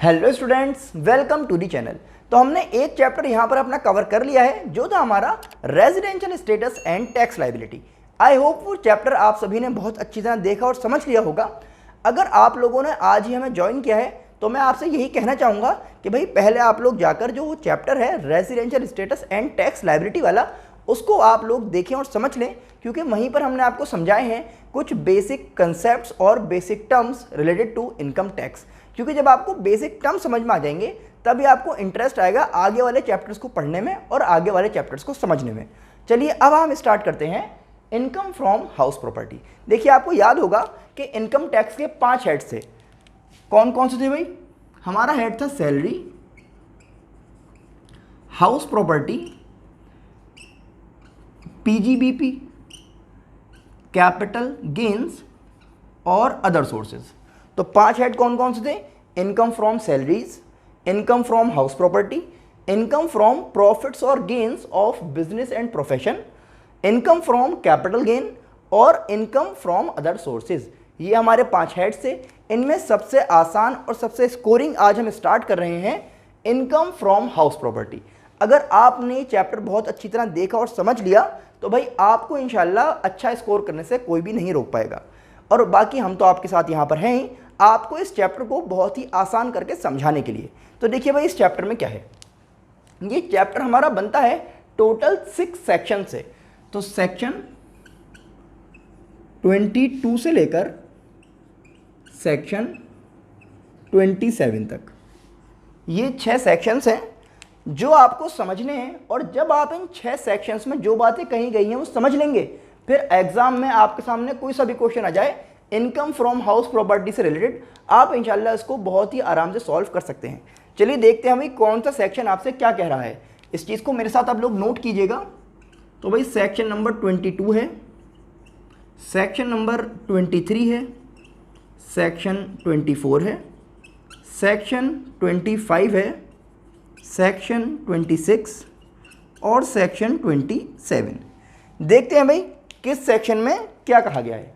Hello students, welcome to the channel. तो हमने एक चैप्टर यहाँ पर अपना कवर कर लिया है जो था हमारा residential status and tax liability. I hope वो चैप्टर आप सभी ने बहुत अच्छी तरह देखा और समझ लिया होगा। अगर आप लोगों ने आज ही हमें ज्वाइन किया है तो मैं आपसे यही कहना चाहूँगा कि भाई पहले आप लोग जाकर जो वो चैप्टर है residential status and tax liability वाला, उसको आप लोग देखें और समझ लें, क्योंकि वहीं पर हमने आपको समझाए हैं कुछ बेसिक कंसेप्ट्स और basic terms related to income tax. क्योंकि जब आपको बेसिक टर्म समझ में आ जाएंगे तभी आपको इंटरेस्ट आएगा आगे वाले चैप्टर्स को पढ़ने में और आगे वाले चैप्टर्स को समझने में। चलिए अब हम स्टार्ट करते हैं इनकम फ्रॉम हाउस प्रॉपर्टी। देखिए आपको याद होगा कि इनकम टैक्स के 5 हेड्स थे। कौन कौन से थे भाई? हमारा हेड था salary, house property, PGBP, capital gains और अदर सोर्सेज। तो 5 हेड कौन कौन से थे? Income from salaries, income from house property, income from profits और gains of business and profession, income from capital gain और इनकम फ्रॉम अदर सोर्सेज। ये हमारे 5 हेड्स थे। इनमें सबसे आसान और सबसे स्कोरिंग आज हम स्टार्ट कर रहे हैं इनकम फ्रॉम हाउस प्रॉपर्टी। अगर आपने चैप्टर बहुत अच्छी तरह देखा और समझ लिया तो भाई आपको इंशाल्लाह अच्छा स्कोर करने से कोई भी नहीं रोक पाएगा। और बाकी हम तो आपके साथ यहाँ पर हैं ही, आपको इस चैप्टर को बहुत ही आसान करके समझाने के लिए। तो देखिए भाई इस चैप्टर में क्या है। ये चैप्टर हमारा बनता है टोटल 6 सेक्शन से। तो सेक्शन 22 से लेकर सेक्शन 27 तक ये 6 सेक्शंस हैं जो आपको समझने हैं। और जब आप इन 6 सेक्शंस में जो बातें कही गई हैं वो समझ लेंगे, फिर एग्जाम में आपके सामने कोई सा भी क्वेश्चन आ जाए इनकम फ्रॉम हाउस प्रॉपर्टी से रिलेटेड, आप इंशाल्लाह इसको बहुत ही आराम से सॉल्व कर सकते हैं। चलिए देखते हैं भाई कौन सा सेक्शन आपसे क्या कह रहा है। इस चीज़ को मेरे साथ आप लोग नोट कीजिएगा। तो भाई सेक्शन नंबर 22 है, सेक्शन नंबर 23 है, सेक्शन 24 है, सेक्शन 25 है, सेक्शन 26 और सेक्शन 27। देखते हैं भाई किस सेक्शन में क्या कहा गया है।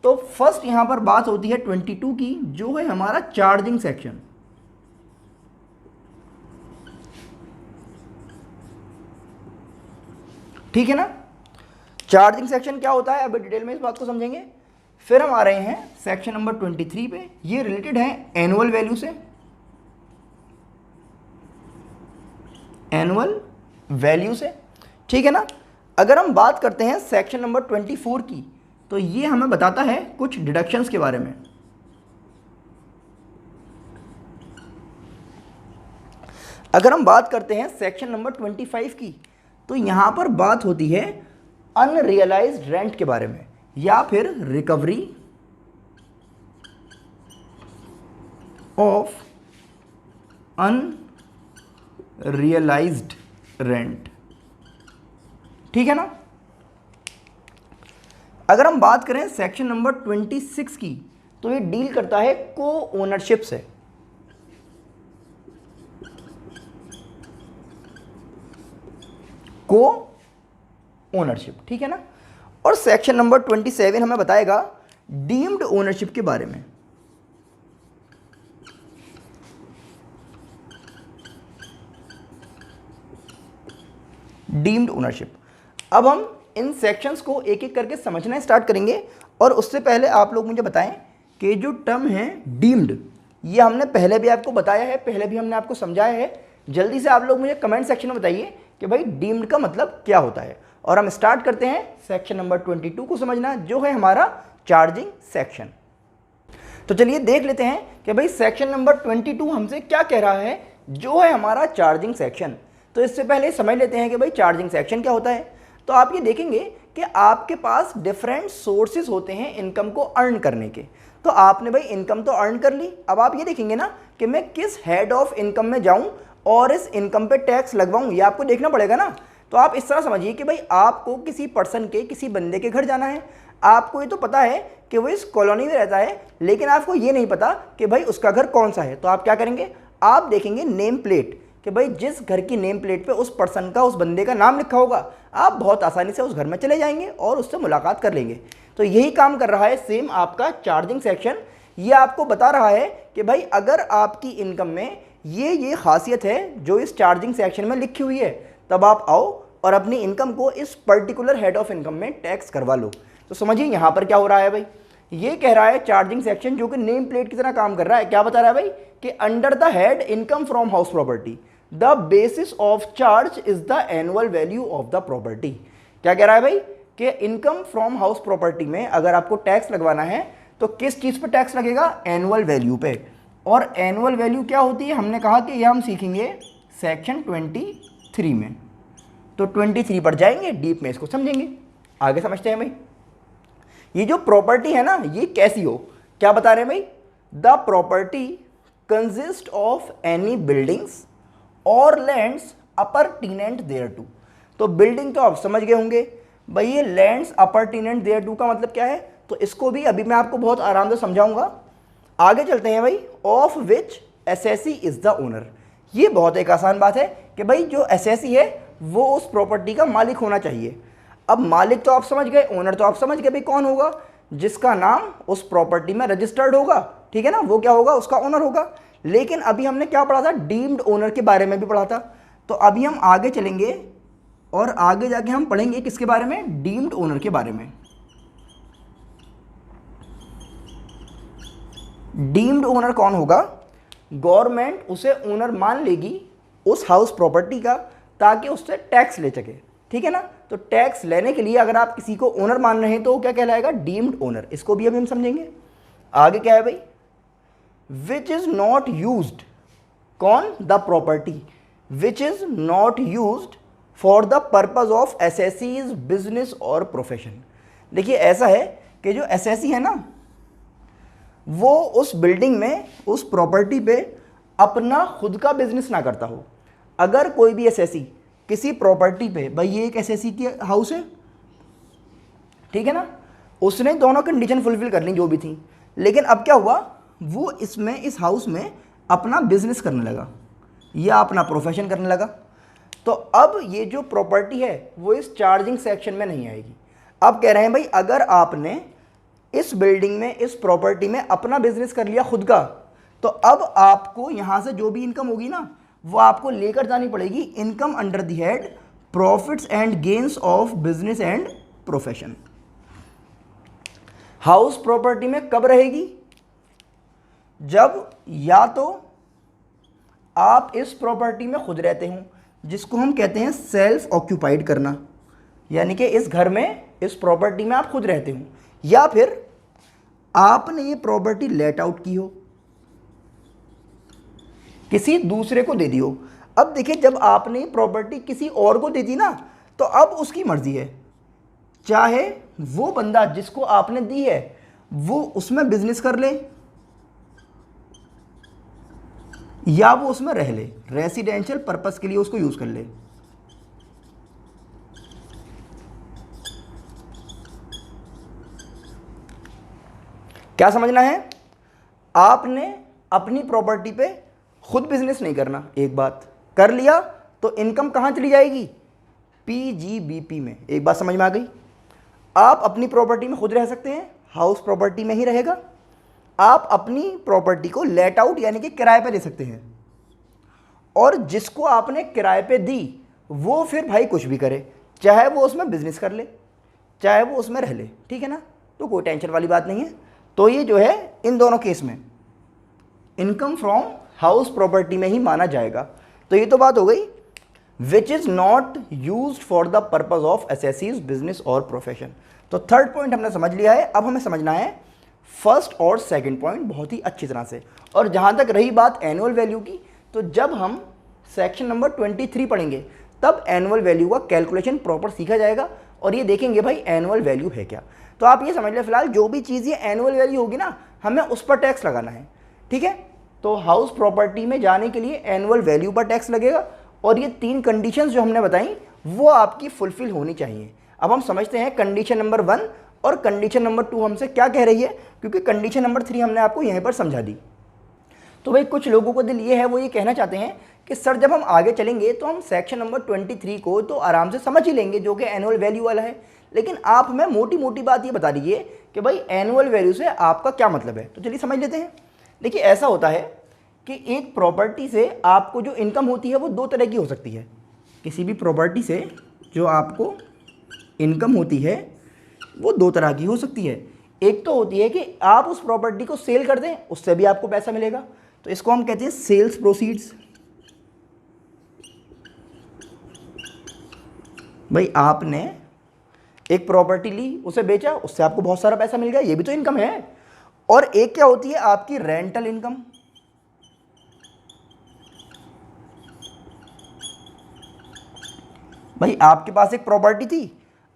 तो फर्स्ट यहां पर बात होती है 22 की, जो है हमारा चार्जिंग सेक्शन। ठीक है ना। चार्जिंग सेक्शन क्या होता है अभी डिटेल में इस बात को समझेंगे। फिर हम आ रहे हैं सेक्शन नंबर 23 पे। ये रिलेटेड है एनुअल वैल्यू से, एनुअल वैल्यू से। ठीक है ना। अगर हम बात करते हैं सेक्शन नंबर 24 की, तो ये हमें बताता है कुछ डिडक्शंस के बारे में। अगर हम बात करते हैं सेक्शन नंबर 25 की, तो यहां पर बात होती है अनरियलाइज्ड रेंट के बारे में या फिर रिकवरी ऑफ अनरियलाइज्ड रेंट। ठीक है ना। अगर हम बात करें सेक्शन नंबर 26 की, तो ये डील करता है को ओनरशिप से। को ओनरशिप। ठीक है ना। और सेक्शन नंबर 27 हमें बताएगा डीम्ड ओनरशिप के बारे में। Deemed ownership. अब हम इन सेक्शंस को एक एक करके समझना स्टार्ट करेंगे। और उससे पहले आप लोग मुझे बताएं कि जो टर्म है डीम्ड, ये हमने पहले भी आपको बताया है, पहले भी हमने आपको समझाया है। जल्दी से आप लोग मुझे कमेंट सेक्शन में बताइए कि भाई डीम्ड का मतलब क्या होता है। और हम स्टार्ट करते हैं सेक्शन नंबर 22 को समझना, जो है हमारा चार्जिंग सेक्शन। तो चलिए देख लेते हैं कि भाई सेक्शन नंबर 22 हमसे क्या कह रहा है, जो है हमारा चार्जिंग सेक्शन। तो इससे पहले समझ लेते हैं कि भाई चार्जिंग सेक्शन क्या होता है। तो आप ये देखेंगे कि आपके पास डिफरेंट सोर्सेज होते हैं इनकम को अर्न करने के। तो आपने भाई इनकम तो अर्न कर ली, अब आप ये देखेंगे ना कि मैं किस हेड ऑफ इनकम में जाऊं और इस इनकम पे टैक्स लगवाऊं, ये आपको देखना पड़ेगा ना। तो आप इस तरह समझिए कि भाई आपको किसी पर्सन के, किसी बंदे के घर जाना है। आपको ये तो पता है कि वो इस कॉलोनी में रहता है, लेकिन आपको ये नहीं पता कि भाई उसका घर कौन सा है। तो आप क्या करेंगे, आप देखेंगे नेम प्लेट कि भाई जिस घर की नेम प्लेट पे उस पर्सन का, उस बंदे का नाम लिखा होगा, आप बहुत आसानी से उस घर में चले जाएंगे और उससे मुलाकात कर लेंगे। तो यही काम कर रहा है सेम आपका चार्जिंग सेक्शन। ये आपको बता रहा है कि भाई अगर आपकी इनकम में ये खासियत है जो इस चार्जिंग सेक्शन में लिखी हुई है, तब आप आओ और अपनी इनकम को इस पर्टिकुलर हेड ऑफ इनकम में टैक्स करवा लो। तो समझिए यहाँ पर क्या हो रहा है भाई, ये कह रहा है चार्जिंग सेक्शन जो कि नेम प्लेट की तरह काम कर रहा है, क्या बता रहा है भाई कि under the head income from house property the basis of charge is the annual value of the property. क्या कह रहा है भाई कि इनकम फ्रॉम हाउस प्रॉपर्टी में अगर आपको टैक्स लगवाना है तो किस चीज़ पर टैक्स लगेगा, एनुअल वैल्यू पे। और एनुअल वैल्यू क्या होती है, हमने कहा कि यह हम सीखेंगे सेक्शन 23 में। तो 23 पर जाएंगे, डीप में इसको समझेंगे, आगे समझते हैं भाई। ये जो प्रॉपर्टी है ना, ये कैसी हो, क्या बता रहे हैं भाई, the property consist of any buildings और लैंड्स अपरटीनेंट देयर टू। तो बिल्डिंग तो आप समझ गए होंगे भाई, ये लैंड्स अपरटीनेंट देयर टू का मतलब क्या है, तो इसको भी अभी मैं आपको बहुत आराम से समझाऊंगा। आगे चलते हैं भाई, of which SSC is the owner. ये बहुत एक आसान बात है कि भाई जो एसएससी है वो उस प्रॉपर्टी का मालिक होना चाहिए। अब मालिक तो आप समझ गए, ओनर तो आप समझ गए भाई कौन होगा, जिसका नाम उस प्रॉपर्टी में रजिस्टर्ड होगा, ठीक है ना, वो क्या होगा, उसका ओनर होगा। लेकिन अभी हमने क्या पढ़ा था, डीम्ड ओनर के बारे में भी पढ़ा था। तो अभी हम आगे चलेंगे और आगे जाके हम पढ़ेंगे किसके बारे में, डीम्ड ओनर के बारे में। डीम्ड ओनर कौन होगा, गवर्नमेंट उसे ओनर मान लेगी उस हाउस प्रॉपर्टी का ताकि उससे टैक्स ले सके, ठीक है ना। तो टैक्स लेने के लिए अगर आप किसी को ओनर मान रहे हैं तो वो क्या कहलाएगा, डीम्ड ओनर। इसको भी अभी हम समझेंगे। आगे क्या है भाई, विच इज नॉट यूज्ड, कौन, the property which is not used for the purpose of assessee's business और प्रोफेशन। देखिए ऐसा है कि जो एसएससी है ना, वो उस बिल्डिंग में, उस प्रॉपर्टी पे अपना खुद का बिजनेस ना करता हो। अगर कोई भी एसएससी किसी प्रॉपर्टी पे, भाई ये एक एसएससी की हाउस है, ठीक है ना, उसने दोनों कंडीशन फुलफिल कर ली जो भी थी, लेकिन अब क्या हुआ, वो इसमें, इस हाउस में अपना बिजनेस करने लगा या अपना प्रोफेशन करने लगा। तो अब ये जो प्रॉपर्टी है वो इस चार्जिंग सेक्शन में नहीं आएगी। अब कह रहे हैं भाई अगर आपने इस बिल्डिंग में, इस प्रॉपर्टी में अपना बिजनेस कर लिया खुद का, तो अब आपको यहाँ से जो भी इनकम होगी ना, वो आपको लेकर जानी पड़ेगी income under the head profits and gains of business and profession. House property में कब रहेगी, जब या तो आप इस प्रॉपर्टी में खुद रहते हो, जिसको हम कहते हैं सेल्फ ऑक्यूपाइड करना, यानी कि इस घर में, इस प्रॉपर्टी में आप खुद रहते हो, या फिर आपने ये प्रॉपर्टी लेट आउट की हो, किसी दूसरे को दे दी हो। अब देखिए जब आपने प्रॉपर्टी किसी और को दे दी ना, तो अब उसकी मर्जी है, चाहे वो बंदा जिसको आपने दी है वो उसमें बिजनेस कर ले या वो उसमें रह ले, रेसिडेंशियल पर्पस के लिए उसको यूज कर ले। क्या समझना है, आपने अपनी प्रॉपर्टी पे खुद बिजनेस नहीं करना, एक बात कर लिया तो इनकम कहां चली जाएगी, पीजीबीपी में। एक बात समझ में आ गई, आप अपनी प्रॉपर्टी में खुद रह सकते हैं, हाउस प्रॉपर्टी में ही रहेगा। आप अपनी प्रॉपर्टी को लेट आउट यानी कि किराए पे दे सकते हैं, और जिसको आपने किराए पे दी वो फिर भाई कुछ भी करे, चाहे वो उसमें बिजनेस कर ले, चाहे वो उसमें रह ले, ठीक है ना, तो कोई टेंशन वाली बात नहीं है। तो ये जो है इन दोनों केस में इनकम फ्रॉम हाउस प्रॉपर्टी में ही माना जाएगा। तो ये तो बात हो गई which is not used for the purpose of assessee's business और प्रोफेशन। तो थर्ड पॉइंट हमने समझ लिया है, अब हमें समझना है फर्स्ट और सेकंड पॉइंट बहुत ही अच्छी तरह से। और जहां तक रही बात एनुअल वैल्यू की, तो जब हम सेक्शन नंबर 23 पढ़ेंगे तब एनुअल वैल्यू का कैलकुलेशन प्रॉपर सीखा जाएगा और ये देखेंगे भाई एनुअल वैल्यू है क्या। तो आप ये समझ लें फिलहाल जो भी चीज़ ये एनुअल वैल्यू होगी ना, हमें उस पर टैक्स लगाना है, ठीक है। तो हाउस प्रॉपर्टी में जाने के लिए एनुअल वैल्यू पर टैक्स लगेगा और ये 3 कंडीशंस जो हमने बताई वो आपकी फुलफिल होनी चाहिए। अब हम समझते हैं कंडीशन नंबर 1 और कंडीशन नंबर 2 हमसे क्या कह रही है, क्योंकि कंडीशन नंबर 3 हमने आपको यहीं पर समझा दी। तो भाई कुछ लोगों को दिल ये है, वो ये कहना चाहते हैं कि सर जब हम आगे चलेंगे तो हम सेक्शन नंबर 23 को तो आराम से समझ ही लेंगे जो कि एनुअल वैल्यू वाला है, लेकिन आप हमें मोटी मोटी बात ये बता दीजिए कि भाई एनुअल वैल्यू से आपका क्या मतलब है। तो चलिए समझ लेते हैं। देखिए ऐसा होता है कि एक प्रॉपर्टी से आपको जो इनकम होती है वो दो तरह की हो सकती है। किसी भी प्रॉपर्टी से जो आपको इनकम होती है वो दो तरह की हो सकती है। एक तो होती है कि आप उस प्रॉपर्टी को सेल कर दें, उससे भी आपको पैसा मिलेगा, तो इसको हम कहते हैं सेल्स प्रोसीड्स। भाई आपने एक प्रॉपर्टी ली, उसे बेचा, उससे आपको बहुत सारा पैसा मिल गया, ये भी तो इनकम है। और एक क्या होती है आपकी रेंटल इनकम। भाई आपके पास एक प्रॉपर्टी थी,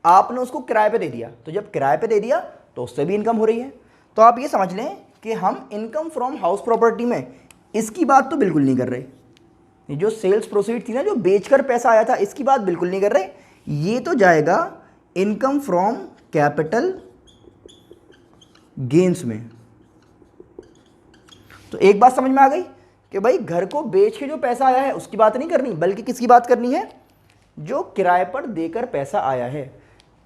आपने उसको किराए पे दे दिया, तो जब किराए पे दे दिया तो उससे भी इनकम हो रही है। तो आप ये समझ लें कि हम इनकम फ्रॉम हाउस प्रॉपर्टी में इसकी बात तो बिल्कुल नहीं कर रहे। ये जो सेल्स प्रोसीड थी ना, जो बेचकर पैसा आया था, इसकी बात बिल्कुल नहीं कर रहे। ये तो जाएगा इनकम फ्रॉम कैपिटल गेन्स में। तो एक बात समझ में आ गई कि भाई घर को बेच के जो पैसा आया है उसकी बात नहीं करनी, बल्कि किसकी बात करनी है, जो किराए पर देकर पैसा आया है।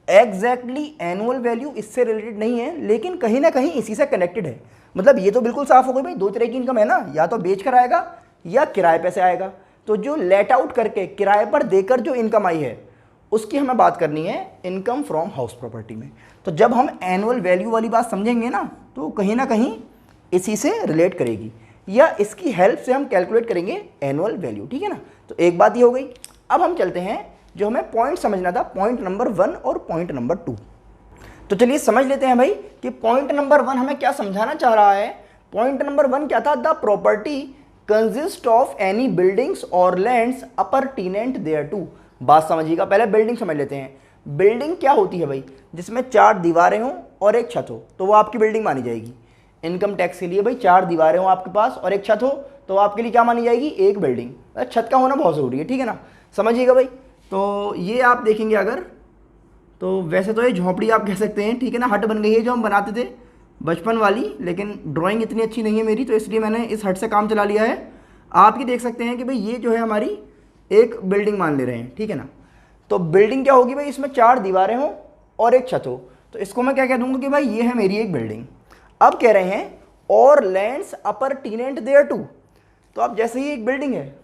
एग्जैक्टली एनुअल वैल्यू इससे रिलेटेड नहीं है, लेकिन कहीं ना कहीं इसी से कनेक्टेड है। मतलब ये तो बिल्कुल साफ हो गई भाई, दो तरह की इनकम है ना, या तो बेच कर आएगा या किराए पे से आएगा। तो जो लेट आउट करके किराए पर देकर जो इनकम आई है उसकी हमें बात करनी है इनकम फ्रॉम हाउस प्रॉपर्टी में। तो जब हम एनुअल वैल्यू वाली बात समझेंगे ना, तो कहीं ना कहीं इसी से रिलेट करेगी, या इसकी हेल्प से हम कैलकुलेट करेंगे एनुअल वैल्यू। ठीक है ना, तो एक बात ये हो गई। अब हम चलते हैं, जो हमें पॉइंट समझना था, पॉइंट नंबर 1 और पॉइंट नंबर 2। तो चलिए समझ लेते हैं भाई कि पॉइंट नंबर 1 हमें क्या समझाना चाह रहा है। पॉइंट नंबर 1 क्या था, the property consist of any buildings और लैंड्स अपरटीनेंट देयर टू। बात समझिएगा, पहले बिल्डिंग समझ लेते हैं। बिल्डिंग क्या होती है भाई, जिसमें 4 दीवारें हों और एक छत हो, तो वो आपकी बिल्डिंग मानी जाएगी। इनकम टैक्स के लिए भाई 4 दीवारें हों आपके पास और एक छत हो, तो आपके लिए क्या मानी जाएगी, एक बिल्डिंग। छत का होना बहुत ज़रूरी है, ठीक है ना, समझिएगा भाई। तो ये आप देखेंगे अगर, तो वैसे तो ये झोंपड़ी आप कह सकते हैं, ठीक है ना, हट बन गई है जो हम बनाते थे बचपन वाली, लेकिन ड्राइंग इतनी अच्छी नहीं है मेरी, तो इसलिए मैंने इस हट से काम चला लिया है। आप ये देख सकते हैं कि भाई ये जो है हमारी एक बिल्डिंग मान ले रहे हैं, ठीक है ना। तो बिल्डिंग क्या होगी भाई, इसमें 4 दीवारें हों और एक छत हो, तो इसको मैं क्या कह दूंगा कि भाई ये है मेरी एक बिल्डिंग। अब कह रहे हैं और लैंड्स अपरटीनेंट देयर टू, तो अब जैसे ही एक बिल्डिंग है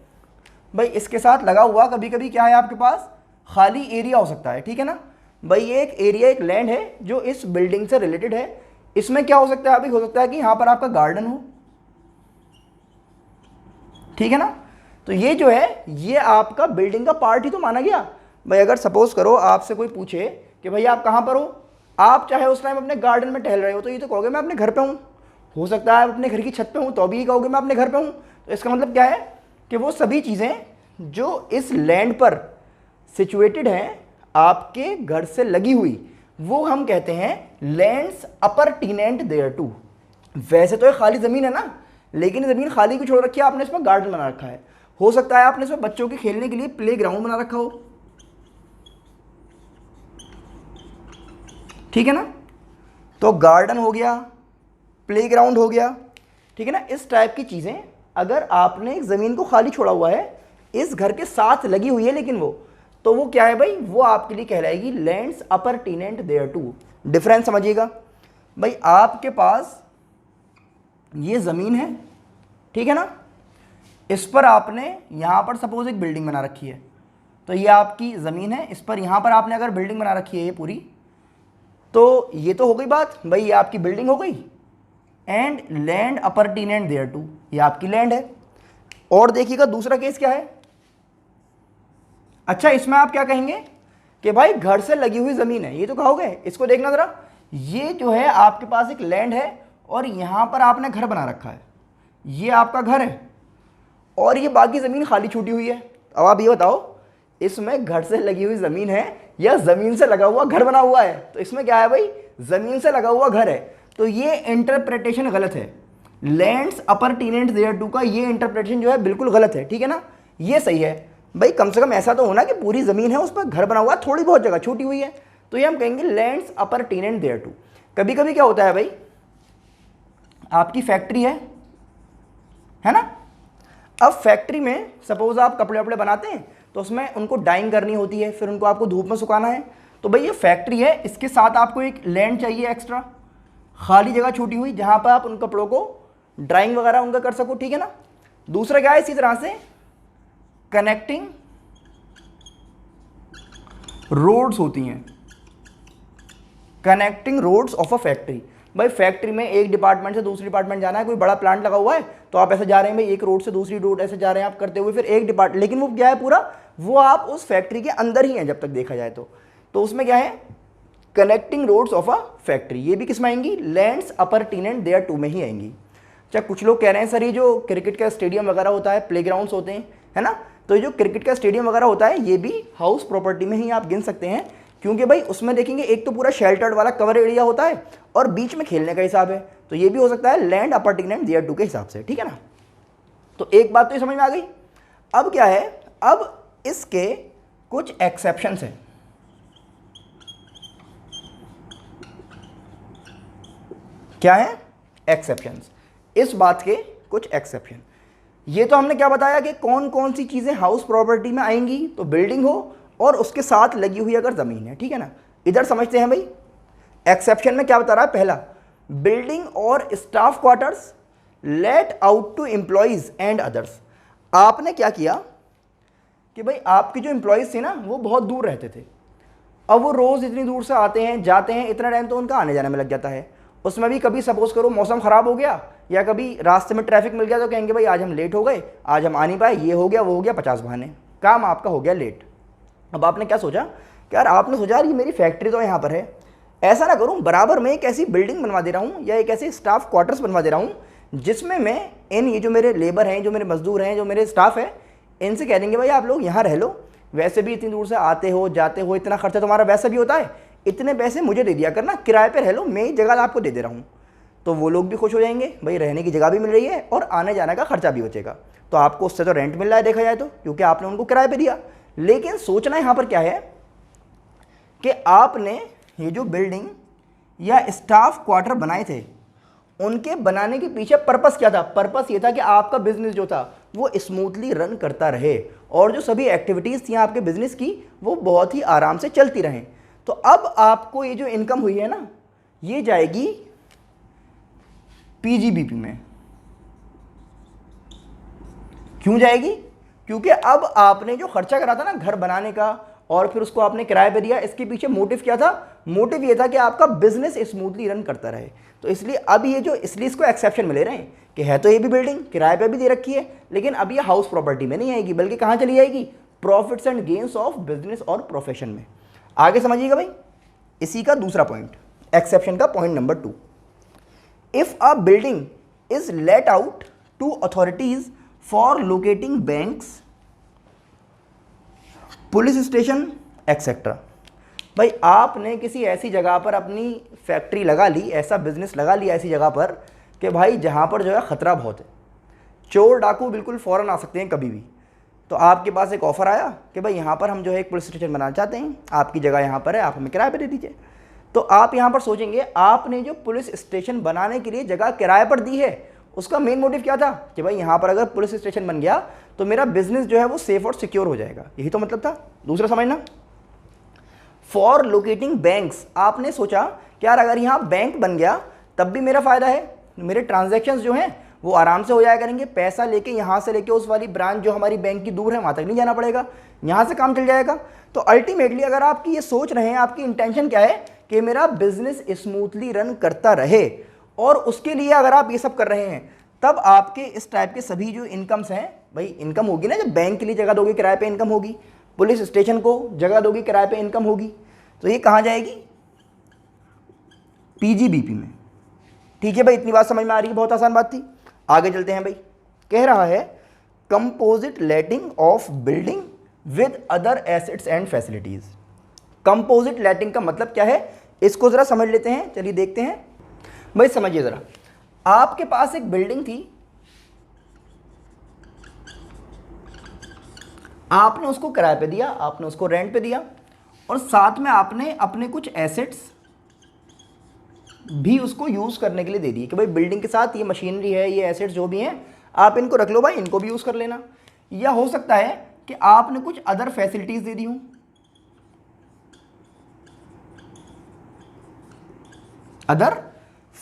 भाई, इसके साथ लगा हुआ कभी कभी क्या है आपके पास, खाली एरिया हो सकता है, ठीक है ना। भाई ये एक एरिया, एक लैंड है जो इस बिल्डिंग से रिलेटेड है। इसमें क्या हो सकता है अभी, हो सकता है कि यहाँ पर आपका गार्डन हो, ठीक है ना। तो ये जो है ये आपका बिल्डिंग का पार्ट ही तो माना गया। भाई अगर सपोज करो आपसे कोई पूछे कि भाई आप कहाँ पर हो, आप चाहे उस टाइम अपने गार्डन में टहल रहे हो, तो ये तो कहोगे मैं अपने घर पे हूँ। हो सकता है आप अपने घर की छत पे हूँ, तो भी ये कहोगे मैं अपने घर पे हूँ। तो इसका मतलब क्या है कि वो सभी चीज़ें जो इस लैंड पर सिचुएटेड हैं, आपके घर से लगी हुई, वो हम कहते हैं लैंड्स अपरटीनेंट देयर टू। वैसे तो ये खाली ज़मीन है ना, लेकिन ज़मीन खाली क्यों छोड़ रखी है, आपने इसमें गार्डन बना रखा है। हो सकता है आपने इसमें बच्चों के खेलने के लिए प्ले ग्राउंड बना रखा हो, ठीक है ना। तो गार्डन हो गया, प्ले ग्राउंड हो गया, ठीक है ना। इस टाइप की चीज़ें अगर आपने एक ज़मीन को खाली छोड़ा हुआ है, इस घर के साथ लगी हुई है लेकिन वो, तो वो क्या है भाई, वो आपके लिए कहलाएगी लैंड्स अपरटीनेंट देयर टू। डिफरेंस समझिएगा भाई, आपके पास ये ज़मीन है, ठीक है ना, इस पर आपने यहाँ पर सपोज एक बिल्डिंग बना रखी है, तो ये आपकी ज़मीन है, इस पर यहाँ पर आपने अगर बिल्डिंग बना रखी है ये पूरी, तो ये तो हो गई बात भाई, ये आपकी बिल्डिंग हो गई। एंड लैंड अपरटीनेंट देयर टू, ये आपकी लैंड है। और देखिएगा दूसरा केस क्या है। अच्छा, इसमें आप क्या कहेंगे कि भाई घर से लगी हुई ज़मीन है, ये तो कहोगे। इसको देखना ज़रा, ये जो है आपके पास एक लैंड है और यहाँ पर आपने घर बना रखा है, ये आपका घर है और ये बाकी ज़मीन खाली छूटी हुई है। अब आप ये बताओ, इसमें घर से लगी हुई ज़मीन है या ज़मीन से लगा हुआ घर बना हुआ है। तो इसमें क्या है भाई, ज़मीन से लगा हुआ घर है। तो ये इंटरप्रिटेशन गलत है, लैंड्स अपरटीनेंट देयर टू का ये इंटरप्रिटेशन जो है बिल्कुल गलत है, ठीक है ना। ये सही है भाई, कम से कम ऐसा तो होना कि पूरी ज़मीन है, उस पर घर बना हुआ, थोड़ी बहुत जगह छूटी हुई है, तो ये हम कहेंगे लैंड्स अपरटीनेंट देयर टू। कभी कभी क्या होता है भाई, आपकी फैक्ट्री है ना। अब फैक्ट्री में सपोज आप कपड़े वपड़े बनाते हैं, तो उसमें उनको डाइंग करनी होती है, फिर उनको आपको धूप में सुखाना है। तो भाई ये फैक्ट्री है, इसके साथ आपको एक लैंड चाहिए एक्स्ट्रा, खाली जगह छूटी हुई, जहाँ पर आप उन कपड़ों को ड्राइंग वगैरह उनका कर सको, ठीक है ना। दूसरा क्या है, इसी तरह से कनेक्टिंग रोड्स होती हैं, connecting roads of a factory. भाई फैक्ट्री में एक डिपार्टमेंट से दूसरे डिपार्टमेंट जाना है, कोई बड़ा प्लांट लगा हुआ है तो आप ऐसे जा रहे हैं भाई, एक रोड से दूसरी रोड ऐसे जा रहे हैं आप करते हुए, फिर एक डिपार्ट, लेकिन वो क्या है पूरा, वो आप उस फैक्ट्री के अंदर ही हैं जब तक देखा जाए तो उसमें क्या है, connecting roads of a factory. ये भी किस में आएंगी, लैंड्स अपरटेनेंट देयर टू में ही आएंगी। अच्छा, कुछ लोग कह रहे हैं सर ये जो क्रिकेट का स्टेडियम वगैरह होता है, प्लेग्राउंड्स होते हैं, है ना, तो ये जो क्रिकेट का स्टेडियम वगैरह होता है ये भी हाउस प्रॉपर्टी में ही आप गिन सकते हैं, क्योंकि भाई उसमें देखेंगे एक तो पूरा शेल्टर्ड वाला कवर एरिया होता है और बीच में खेलने का हिसाब है, तो ये भी हो सकता है लैंड अपरटेनेंट देयर टू के हिसाब से, ठीक है ना। तो एक बात तो ये समझ में आ गई। अब क्या है, अब इसके कुछ एक्सेप्शंस हैं। क्या है, एक्सेप्शंस, इस बात के कुछ एक्सेप्शन। ये तो हमने क्या बताया कि कौन कौन सी चीजें हाउस प्रॉपर्टी में आएंगी, तो बिल्डिंग हो और उसके साथ लगी हुई अगर जमीन है, ठीक है ना। इधर समझते हैं भाई, एक्सेप्शन में क्या बता रहा है, पहला, बिल्डिंग और staff quarters let out to employees and others. आपने क्या किया कि भाई आपके जो एम्प्लॉइज थे ना वो बहुत दूर रहते थे, अब वो रोज इतनी दूर से आते हैं जाते हैं, इतना टाइम तो उनका आने जाने में लग जाता है, उसमें भी कभी सपोज करो मौसम खराब हो गया या कभी रास्ते में ट्रैफिक मिल गया तो कहेंगे भाई आज हम लेट हो गए, आज हम आ नहीं पाए, ये हो गया वो हो गया, 50 बहाने, काम आपका हो गया लेट। अब आपने क्या सोचा कि यार, आपने सोचा यार ये मेरी फैक्ट्री तो यहाँ पर है, ऐसा ना करूँ बराबर में एक ऐसी बिल्डिंग बनवा दे रहा हूँ या एक ऐसे स्टाफ क्वार्टर्स बनवा दे रहा हूँ जिसमें मैं ये जो मेरे लेबर हैं, जो मेरे मजदूर हैं, जो मेरे स्टाफ है, इनसे कह देंगे भाई आप लोग यहाँ रह लो, वैसे भी इतनी दूर से आते हो जाते हो, इतना खर्चा तुम्हारा वैसा भी होता है, इतने पैसे मुझे दे दिया करना, किराए पे रह लो, मैं ही जगह आपको दे दे रहा हूँ। तो वो लोग भी खुश हो जाएंगे, भाई रहने की जगह भी मिल रही है और आने जाने का खर्चा भी बचेगा, तो आपको उससे तो रेंट मिल रहा है देखा जाए तो, क्योंकि आपने उनको किराए पे दिया। लेकिन सोचना यहाँ पर क्या है कि आपने ये जो बिल्डिंग या स्टाफ क्वार्टर बनाए थे, उनके बनाने के पीछे पर्पस क्या था, पर्पस ये था कि आपका बिजनेस जो था वो स्मूथली रन करता रहे और जो सभी एक्टिविटीज़ थी आपके बिजनेस की वो बहुत ही आराम से चलती रहें। तो अब आपको ये जो इनकम हुई है ना, ये जाएगी पीजीबीपी में। क्यों जाएगी, क्योंकि अब आपने जो खर्चा करा था ना घर बनाने का और फिर उसको आपने किराए पे दिया, इसके पीछे मोटिव क्या था, मोटिव ये था कि आपका बिजनेस स्मूथली रन करता रहे। तो इसलिए अब ये जो, इसलिए इसको एक्सेप्शन मिले रहे हैं कि है तो ये भी बिल्डिंग किराए पे भी दे रखी है, लेकिन अब ये हाउस प्रॉपर्टी में नहीं आएगी, बल्कि कहाँ चली जाएगी, profits and gains of business और प्रोफेशन में। आगे समझिएगा भाई, इसी का दूसरा पॉइंट, एक्सेप्शन का point number 2, if a building is let out to authorities for locating banks, police station etcetera. भाई आपने किसी ऐसी जगह पर अपनी फैक्ट्री लगा ली, ऐसा बिजनेस लगा लिया ऐसी जगह पर कि भाई जहाँ पर जो है ख़तरा बहुत है, चोर डाकू बिल्कुल फ़ौरन आ सकते हैं कभी भी। तो आपके पास एक ऑफ़र आया कि भाई यहाँ पर हम जो है एक पुलिस स्टेशन बनाना चाहते हैं, आपकी जगह यहाँ पर है, आप हमें किराए पर दे दीजिए। तो आप यहाँ पर सोचेंगे, आपने जो पुलिस स्टेशन बनाने के लिए जगह किराए पर दी है उसका मेन मोटिव क्या था कि भाई यहाँ पर अगर पुलिस स्टेशन बन गया तो मेरा बिजनेस जो है वो सेफ और सिक्योर हो जाएगा, यही तो मतलब था। दूसरा समझना, फॉर लोकेटिंग बैंक्स, आपने सोचा कि यार अगर यहाँ बैंक बन गया तब भी मेरा फ़ायदा है, मेरे ट्रांजैक्शंस जो हैं वो आराम से हो जाया करेंगे, पैसा लेके यहाँ से लेके उस वाली ब्रांच जो हमारी बैंक की दूर है वहाँ तक नहीं जाना पड़ेगा, यहाँ से काम चल जाएगा। तो अल्टीमेटली अगर आपकी ये सोच रहे हैं, आपकी इंटेंशन क्या है कि मेरा बिजनेस स्मूथली रन करता रहे, और उसके लिए अगर आप ये सब कर रहे हैं, तब आपके इस टाइप के सभी जो इनकम्स हैं, भाई इनकम होगी ना, जब बैंक के लिए जगह दोगे किराए पे इनकम होगी, पुलिस स्टेशन को जगह दोगे किराए पे इनकम होगी, तो ये कहाँ जाएगी, पीजीबीपी में। ठीक है भाई, इतनी बात समझ में आ रही है, बहुत आसान बात थी। आगे चलते हैं भाई, कह रहा है composite letting of building with other assets and facilities. Composite letting का मतलब क्या है, इसको जरा समझ लेते हैं, चलिए देखते हैं। भाई समझिए जरा, आपके पास एक बिल्डिंग थी, आपने उसको किराए पे दिया, आपने उसको रेंट पे दिया, और साथ में आपने अपने कुछ एसेट्स भी उसको यूज़ करने के लिए दे दिए कि भाई बिल्डिंग के साथ ये मशीनरी है, ये एसेट्स जो भी हैं आप इनको रख लो भाई, इनको भी यूज़ कर लेना। या हो सकता है कि आपने कुछ अदर फैसिलिटीज़ दे दी हूँ, अदर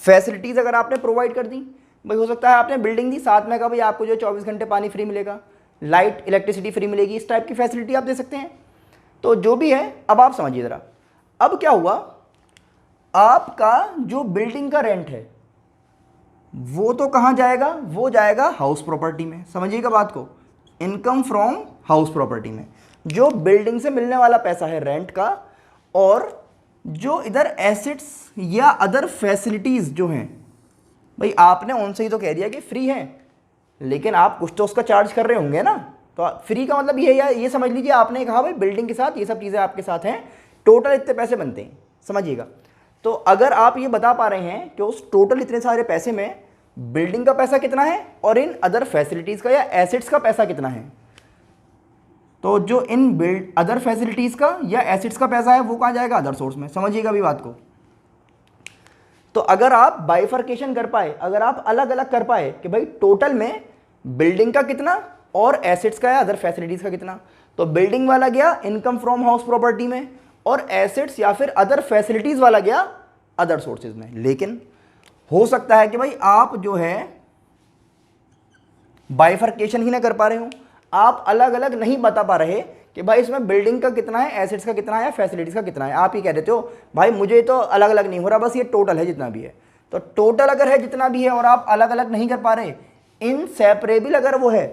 फैसिलिटीज़ अगर आपने प्रोवाइड कर दी, भाई हो सकता है आपने बिल्डिंग दी, साथ में कहा भाई आपको जो 24 घंटे पानी फ्री मिलेगा, लाइट इलेक्ट्रिसिटी फ्री मिलेगी, इस टाइप की फैसिलिटी आप दे सकते हैं। तो जो भी है, अब आप समझिए ज़रा, अब क्या हुआ, आपका जो बिल्डिंग का रेंट है वो तो कहाँ जाएगा, वो जाएगा हाउस प्रॉपर्टी में। समझिएगा बात को, इनकम फ्रॉम हाउस प्रॉपर्टी में जो बिल्डिंग से मिलने वाला पैसा है रेंट का, और जो इधर एसेट्स या अदर फैसिलिटीज़ जो हैं, भाई आपने उनसे ही तो कह दिया कि फ्री है, लेकिन आप कुछ तो उसका चार्ज कर रहे होंगे ना। तो फ्री का मतलब ये, या ये समझ लीजिए आपने कहा भाई बिल्डिंग के साथ ये सब चीज़ें आपके साथ हैं, टोटल इतने पैसे बनते हैं, समझिएगा। तो अगर आप ये बता पा रहे हैं कि उस टोटल इतने सारे पैसे में बिल्डिंग का पैसा कितना है और इन अदर फैसिलिटीज़ का या एसेट्स का पैसा कितना है, तो जो इन अदर फैसिलिटीज़ का या एसेट्स का पैसा है वो कहाँ जाएगा, अदर सोर्स में। समझिएगा अभी बात को। तो अगर आप बाइफर्केशन कर पाए, अगर आप अलग अलग कर पाए कि भाई टोटल में बिल्डिंग का कितना और एसेट्स का या अदर फैसिलिटीज़ का कितना, तो बिल्डिंग वाला गया इनकम फ्रॉम हाउस प्रॉपर्टी में, और एसेट्स या फिर अदर फैसिलिटीज़ वाला गया अदर सोर्सेज में। लेकिन हो सकता है कि भाई आप जो है बाइफर्केशन ही ना कर पा रहे हो, आप अलग अलग नहीं बता पा रहे कि भाई इसमें बिल्डिंग का कितना है, एसेट्स का कितना है, या फैसिलिटीज़ का कितना है। आप ही कह देते हो भाई मुझे तो अलग अलग नहीं हो रहा, बस ये टोटल है जितना भी है। तो टोटल अगर है जितना भी है और आप अलग अलग नहीं कर पा रहे, इनसेपरेबल अगर वो है,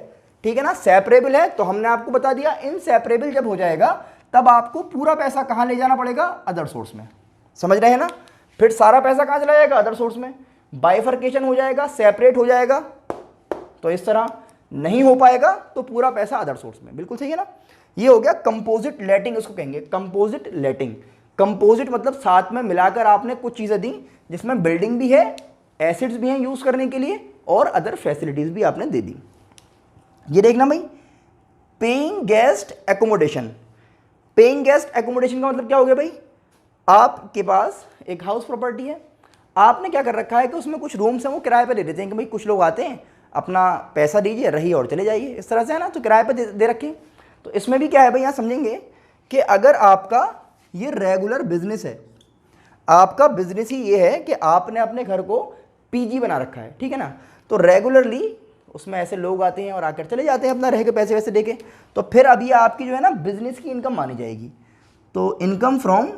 ठीक है ना, सेपरेबल है, तो हमने आपको बता दिया इनसेपरेबल जब हो जाएगा तब आपको पूरा पैसा कहाँ ले जाना पड़ेगा, अदर सोर्स में। समझ रहे हैं ना। फिर सारा पैसा कहाँ चला जाएगा, अदर सोर्स में। बाइफर्केशन हो जाएगा, सेपरेट हो जाएगा, तो इस तरह नहीं हो पाएगा, तो पूरा पैसा अदर सोर्स में। बिल्कुल सही है ना। ये हो गया कंपोजिट लेटिंग, इसको कहेंगे कंपोजिट लेटिंग। कंपोजिट मतलब साथ में मिलाकर आपने कुछ चीज़ें दी जिसमें बिल्डिंग भी है, एसेट्स भी हैं यूज़ करने के लिए, और अदर फैसिलिटीज़ भी आपने दे दी। ये देखना भाई, paying guest accommodation. Paying guest accommodation का मतलब क्या हो गया भाई, आपके पास एक हाउस प्रॉपर्टी है, आपने क्या कर रखा है कि उसमें कुछ रूम्स हैं वो किराए पे दे देते हैं कि भाई कुछ लोग आते हैं, अपना पैसा दीजिए, रहिए और चले जाइए, इस तरह से है ना, तो किराए पे दे रखें। तो इसमें भी क्या है भाई, यहाँ समझेंगे कि अगर आपका ये रेगुलर बिजनेस है, आपका बिजनेस ही ये है कि आपने अपने घर को पीजी बना रखा है, ठीक है ना, तो रेगुलरली उसमें ऐसे लोग आते हैं और आकर चले जाते हैं अपना रह के पैसे वैसे दे के, तो फिर अभी आपकी जो है ना बिजनेस की इनकम मानी जाएगी। तो इनकम फ्रॉम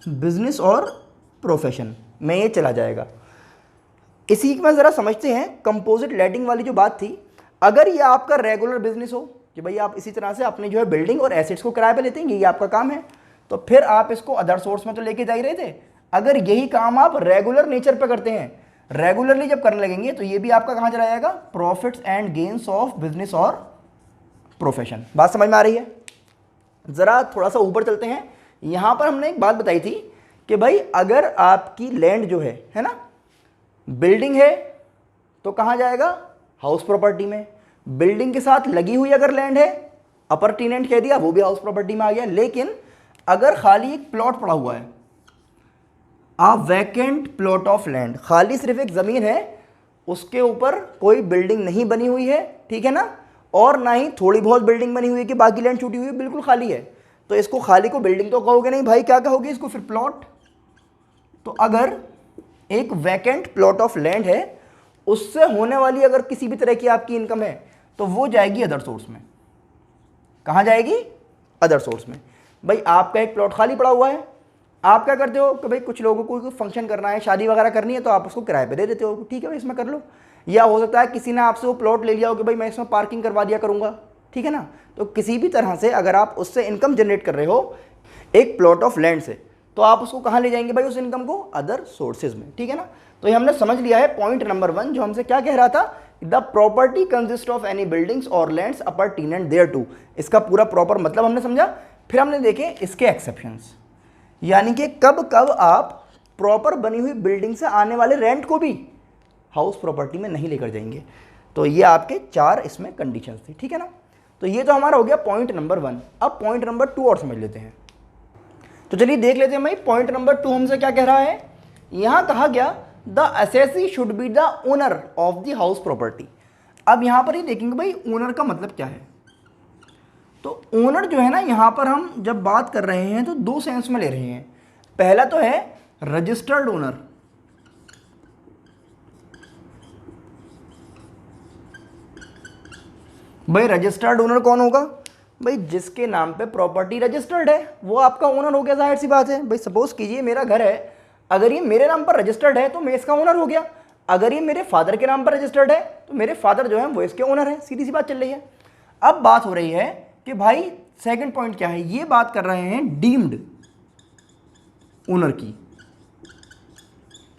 बिजनेस और प्रोफेशन में ये चला जाएगा। इसी में ज़रा समझते हैं कंपोजिट लेटिंग वाली जो बात थी। अगर ये आपका रेगुलर बिजनेस हो कि भाई आप इसी तरह से अपने जो है बिल्डिंग और एसेट्स को किराए पे लेते हैं, ये आपका काम है, तो फिर आप इसको अदर सोर्स में तो लेके जा ही रहे थे। अगर यही काम आप रेगुलर नेचर पे करते हैं, रेगुलरली जब करने लगेंगे, तो ये भी आपका कहाँ चला जाएगा, profits and gains of business और प्रोफेशन। बात समझ में आ रही है। ज़रा थोड़ा सा ऊपर चलते हैं। यहाँ पर हमने एक बात बताई थी कि भाई अगर आपकी लैंड जो है ना, बिल्डिंग है तो कहाँ जाएगा, हाउस प्रॉपर्टी में। बिल्डिंग के साथ लगी हुई अगर लैंड है, अपर टीनेंट कह दिया, वो भी हाउस प्रॉपर्टी में आ गया। लेकिन अगर खाली एक प्लॉट पड़ा हुआ है, आ वैकेंट प्लॉट ऑफ लैंड, खाली सिर्फ एक ज़मीन है, उसके ऊपर कोई बिल्डिंग नहीं बनी हुई है, ठीक है ना, और ना ही थोड़ी बहुत बिल्डिंग बनी हुई है कि बाकी लैंड छूटी हुई है, बिल्कुल खाली है, तो इसको खाली को बिल्डिंग तो कहोगे नहीं भाई, क्या कहोगे इसको, फिर प्लॉट। तो अगर एक वैकेंट प्लॉट ऑफ लैंड है, उससे होने वाली अगर किसी भी तरह की आपकी इनकम है, तो वो जाएगी अदर सोर्स में। कहाँ जाएगी, अदर सोर्स में। भाई आपका एक प्लॉट खाली पड़ा हुआ है, आप क्या करते हो कि भाई कुछ लोगों को फंक्शन करना है, शादी वगैरह करनी है, तो आप उसको किराए पे दे देते हो, ठीक है भाई इसमें कर लो। या हो सकता है किसी ने आपसे वो प्लॉट ले लिया हो कि भाई मैं इसमें पार्किंग करवा दिया करूँगा, ठीक है ना। तो किसी भी तरह से अगर आप उससे इनकम जनरेट कर रहे हो एक प्लॉट ऑफ लैंड से, तो आप उसको कहाँ ले जाएंगे भाई, उस इनकम को अदर सोर्सेज में, ठीक है ना। तो ये हमने समझ लिया है पॉइंट नंबर 1, जो हमसे क्या कह रहा था, the property consist of any buildings और lands appurtenant thereto. इसका पूरा प्रॉपर मतलब हमने समझा। फिर हमने देखे इसके एक्सेप्शंस, यानी कि कब कब आप प्रॉपर बनी हुई बिल्डिंग से आने वाले रेंट को भी हाउस प्रॉपर्टी में नहीं लेकर जाएंगे। तो ये आपके 4 इसमें कंडीशंस थी, ठीक है ना। तो ये तो हमारा हो गया पॉइंट नंबर 1। अब पॉइंट नंबर 2 और समझ लेते हैं। तो चलिए देख लेते हैं भाई पॉइंट नंबर 2 हमसे क्या कह रहा है। यहाँ कहा गया the assessee should be the owner of the house property. अब यहाँ पर ही देखेंगे भाई ओनर का मतलब क्या है। तो ओनर जो है ना, यहाँ पर हम जब बात कर रहे हैं तो 2 सेंस में ले रहे हैं। पहला तो है रजिस्टर्ड ओनर, भाई रजिस्टर्ड ओनर कौन होगा? भाई जिसके नाम पे प्रॉपर्टी रजिस्टर्ड है वो आपका ओनर हो गया, जाहिर सी बात है। भाई सपोज कीजिए मेरा घर है, अगर ये मेरे नाम पर रजिस्टर्ड है तो मैं इसका ओनर हो गया। अगर ये मेरे फादर के नाम पर रजिस्टर्ड है तो मेरे फादर जो है वो इसके ओनर है। सीधी सी बात चल रही है। अब बात हो रही है कि भाई सेकंड पॉइंट क्या है, ये बात कर रहे हैं डीम्ड ओनर की,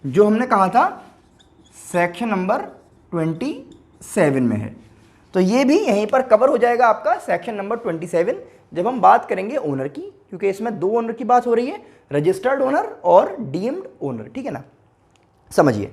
जो हमने कहा था सेक्शन नंबर 27 में है। तो ये भी यहीं पर कवर हो जाएगा आपका सेक्शन नंबर 27 जब हम बात करेंगे ओनर की, क्योंकि इसमें दो ओनर की बात हो रही है, रजिस्टर्ड ओनर और डीम्ड ओनर। ठीक है ना? समझिए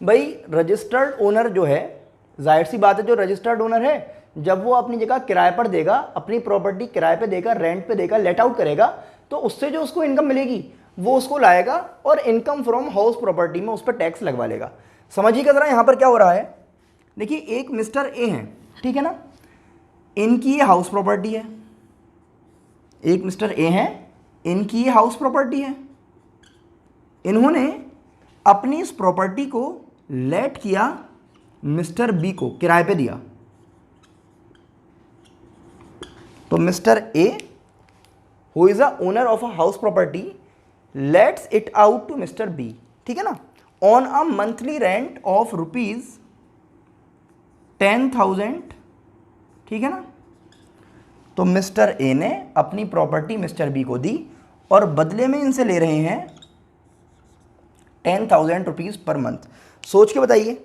भाई, रजिस्टर्ड ओनर जो है, जाहिर सी बात है, जो रजिस्टर्ड ओनर है जब वो अपनी जगह किराए पर देगा, अपनी प्रॉपर्टी किराए पे देगा, रेंट पे देगा, लेट आउट करेगा, तो उससे जो उसको इनकम मिलेगी वो उसको लाएगा और इनकम फ्रॉम हाउस प्रॉपर्टी में उस पर टैक्स लगवा लेगा। समझिएगा जरा यहाँ पर क्या हो रहा है। देखिए एक मिस्टर ए हैं, ठीक है ना, इनकी ये हाउस प्रॉपर्टी है। एक मिस्टर ए हैं, इनकी ये हाउस प्रॉपर्टी है। इन्होंने अपनी इस प्रॉपर्टी को लेट किया, मिस्टर बी को किराए पे दिया। तो mister A who is a owner of a house property lets it out to mister B, ठीक है ना, on a monthly rent of ₹10,000, ठीक है ना। तो मिस्टर ए ने अपनी प्रॉपर्टी मिस्टर बी को दी और बदले में इनसे ले रहे हैं 10,000 रुपीज़ पर मंथ। सोच के बताइए,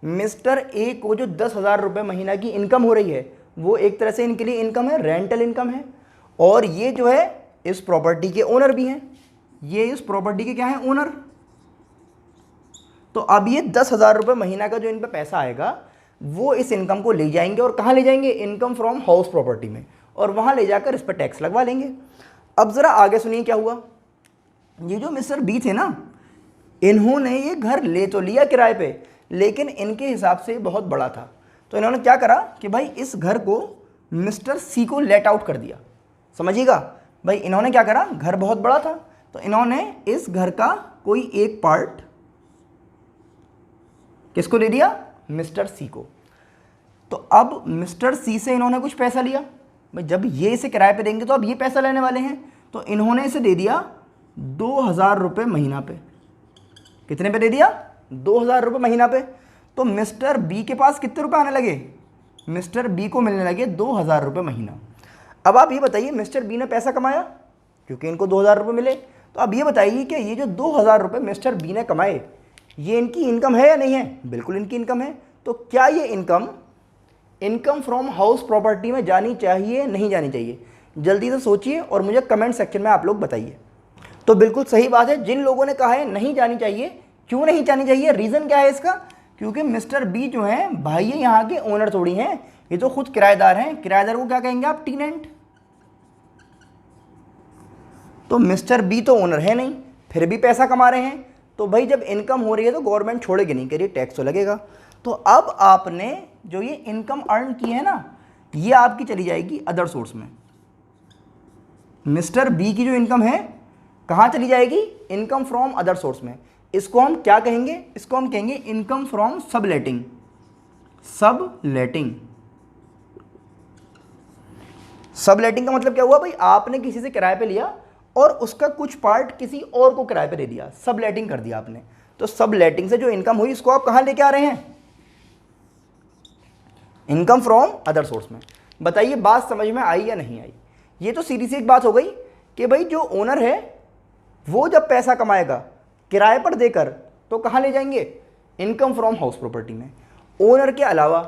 मिस्टर ए को जो 10,000 रुपये महीना की इनकम हो रही है वो एक तरह से इनके लिए इनकम है, रेंटल इनकम है, और ये जो है इस प्रॉपर्टी के ओनर भी हैं। ये इस प्रॉपर्टी के क्या हैं? ओनर। तो अब ये 10,000 रुपये महीना का जो इन पर पैसा आएगा वो इस इनकम को ले जाएंगे और कहाँ ले जाएंगे? इनकम फ्रॉम हाउस प्रॉपर्टी में, और वहाँ ले जाकर इस पर टैक्स लगवा लेंगे। अब ज़रा आगे सुनिए क्या हुआ। ये जो मिस्टर बी थे ना, इन्होंने ये घर ले तो लिया किराए पे, लेकिन इनके हिसाब से बहुत बड़ा था। तो इन्होंने क्या करा कि भाई इस घर को मिस्टर सी को लेट आउट कर दिया। समझिएगा भाई, इन्होंने क्या करा, घर बहुत बड़ा था तो इन्होंने इस घर का कोई एक पार्ट किसको दे दिया? मिस्टर सी को। तो अब मिस्टर सी से इन्होंने कुछ पैसा लिया। भाई जब ये इसे किराए पे देंगे तो अब ये पैसा लेने वाले हैं, तो इन्होंने इसे दे दिया 2,000 रुपये महीना पे। कितने पे दे दिया? 2,000 रुपये महीना पे। तो मिस्टर बी के पास कितने रुपए आने लगे? मिस्टर बी को मिलने लगे 2,000 रुपये महीना। अब आप ये बताइए, मिस्टर बी ने पैसा कमाया क्योंकि इनको 2,000 रुपये मिले। तो अब ये बताइए कि ये जो 2,000 रुपये मिस्टर बी ने कमाए, ये इनकी इनकम है या नहीं है? बिल्कुल इनकी इनकम है। तो क्या ये इनकम फ्रॉम हाउस प्रॉपर्टी में जानी चाहिए, नहीं जानी चाहिए? जल्दी से सोचिए और मुझे कमेंट सेक्शन में आप लोग बताइए। तो बिल्कुल सही बात है, जिन लोगों ने कहा है नहीं जानी चाहिए, क्यों नहीं जानी चाहिए, रीज़न क्या है इसका? क्योंकि मिस्टर बी जो हैं भाई ये यहाँ के ओनर थोड़ी हैं, ये तो खुद किराएदार हैं। किराएदार को क्या कहेंगे आप? टीनेंट। तो मिस्टर बी तो ओनर है नहीं, फिर भी पैसा कमा रहे हैं, तो भाई जब इनकम हो रही है तो गवर्नमेंट छोड़ेगी नहीं, करिए टैक्स तो लगेगा। तो अब आपने जो ये इनकम अर्न की है ना, ये आपकी चली जाएगी अदर सोर्स में। मिस्टर बी की जो इनकम है कहाँ चली जाएगी? इनकम फ्रॉम अदर सोर्स में। इसको हम क्या कहेंगे? इसको हम कहेंगे income from subletting. Subletting subletting का मतलब क्या हुआ भाई? आपने किसी से किराए पे लिया और उसका कुछ पार्ट किसी और को किराए पे दे दिया, सबलेटिंग कर दिया आपने। तो सबलेटिंग से जो इनकम हुई इसको आप कहाँ लेके आ रहे हैं? इनकम फ्रॉम अदर सोर्स में। बताइए बात समझ में आई या नहीं आई? ये तो सीधी सी एक बात हो गई कि भाई जो ओनर है वो जब पैसा कमाएगा किराए पर देकर तो कहाँ ले जाएंगे? इनकम फ्रॉम हाउस प्रॉपर्टी में। ओनर के अलावा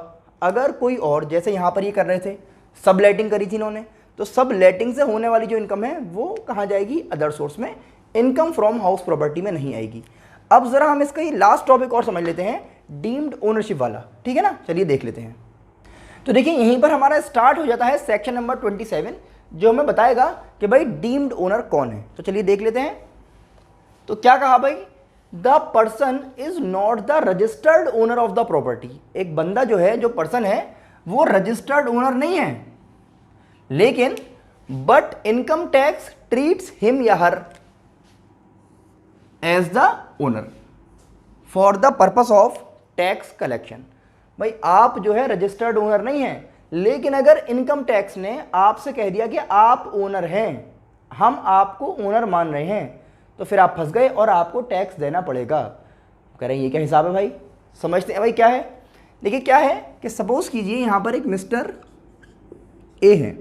अगर कोई और, जैसे यहाँ पर ये कर रहे थे, सबलेटिंग करी थी इन्होंने, तो सबलेटिंग से होने वाली जो इनकम है वो कहाँ जाएगी? अदर सोर्स में। इनकम फ्रॉम हाउस प्रॉपर्टी में नहीं आएगी। अब ज़रा हम इसका ये लास्ट टॉपिक और समझ लेते हैं, डीम्ड ओनरशिप वाला, ठीक है ना। चलिए देख लेते हैं। तो देखिए यहीं पर हमारा स्टार्ट हो जाता है सेक्शन नंबर 27, जो हमें बताएगा कि भाई डीम्ड ओनर कौन है। तो चलिए देख लेते हैं। तो क्या कहा भाई? The person is not the registered owner of the property. एक बंदा जो है, जो पर्सन है, वो रजिस्टर्ड ओनर नहीं है, लेकिन but income tax treats him या her as the owner for the purpose of tax collection. भाई आप जो है रजिस्टर्ड ओनर नहीं है, लेकिन अगर इनकम टैक्स ने आपसे कह दिया कि आप ओनर हैं, हम आपको ओनर मान रहे हैं, तो फिर आप फंस गए और आपको टैक्स देना पड़ेगा। कह रहे हैं ये क्या हिसाब है भाई, समझते हैं भाई क्या है। देखिए क्या है कि सपोज कीजिए यहां पर एक मिस्टर ए है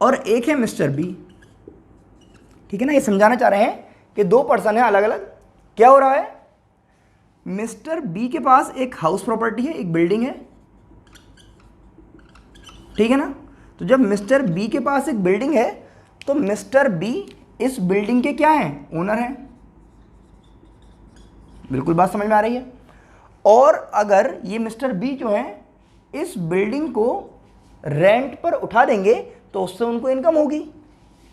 और एक है मिस्टर बी, ठीक है ना। ये समझाना चाह रहे हैं कि दो पर्सन है अलग अलग। क्या हो रहा है, मिस्टर बी के पास एक हाउस प्रॉपर्टी है, एक बिल्डिंग है, ठीक है ना। तो जब मिस्टर बी के पास एक बिल्डिंग है तो मिस्टर बी इस बिल्डिंग के क्या हैं, ओनर हैं। बिल्कुल बात समझ में आ रही है। और अगर ये मिस्टर बी जो है इस बिल्डिंग को रेंट पर उठा देंगे तो उससे उनको इनकम होगी।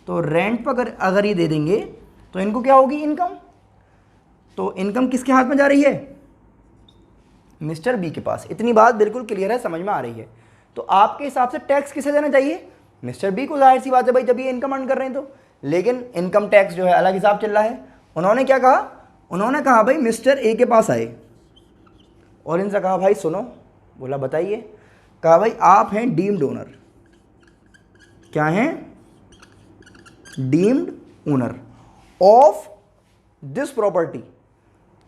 तो रेंट पर अगर ये दे देंगे तो इनको क्या होगी, इनकम। तो इनकम किसके हाथ में जा रही है, मिस्टर बी के पास। इतनी बात बिल्कुल क्लियर है, समझ में आ रही है। तो आपके हिसाब से टैक्स किसे देना चाहिए, मिस्टर बी को। जाहिर सी बात है भाई, जब ये इनकम अर्न कर रहे हैं तो। लेकिन इनकम टैक्स जो है अलग हिसाब चल रहा है। उन्होंने क्या कहा, उन्होंने कहा भाई मिस्टर ए के पास आए और इनसे कहा भाई सुनो, बोला बताइए। कहा भाई आप हैं डीम्ड ओनर। क्या हैं, deemed owner of this property.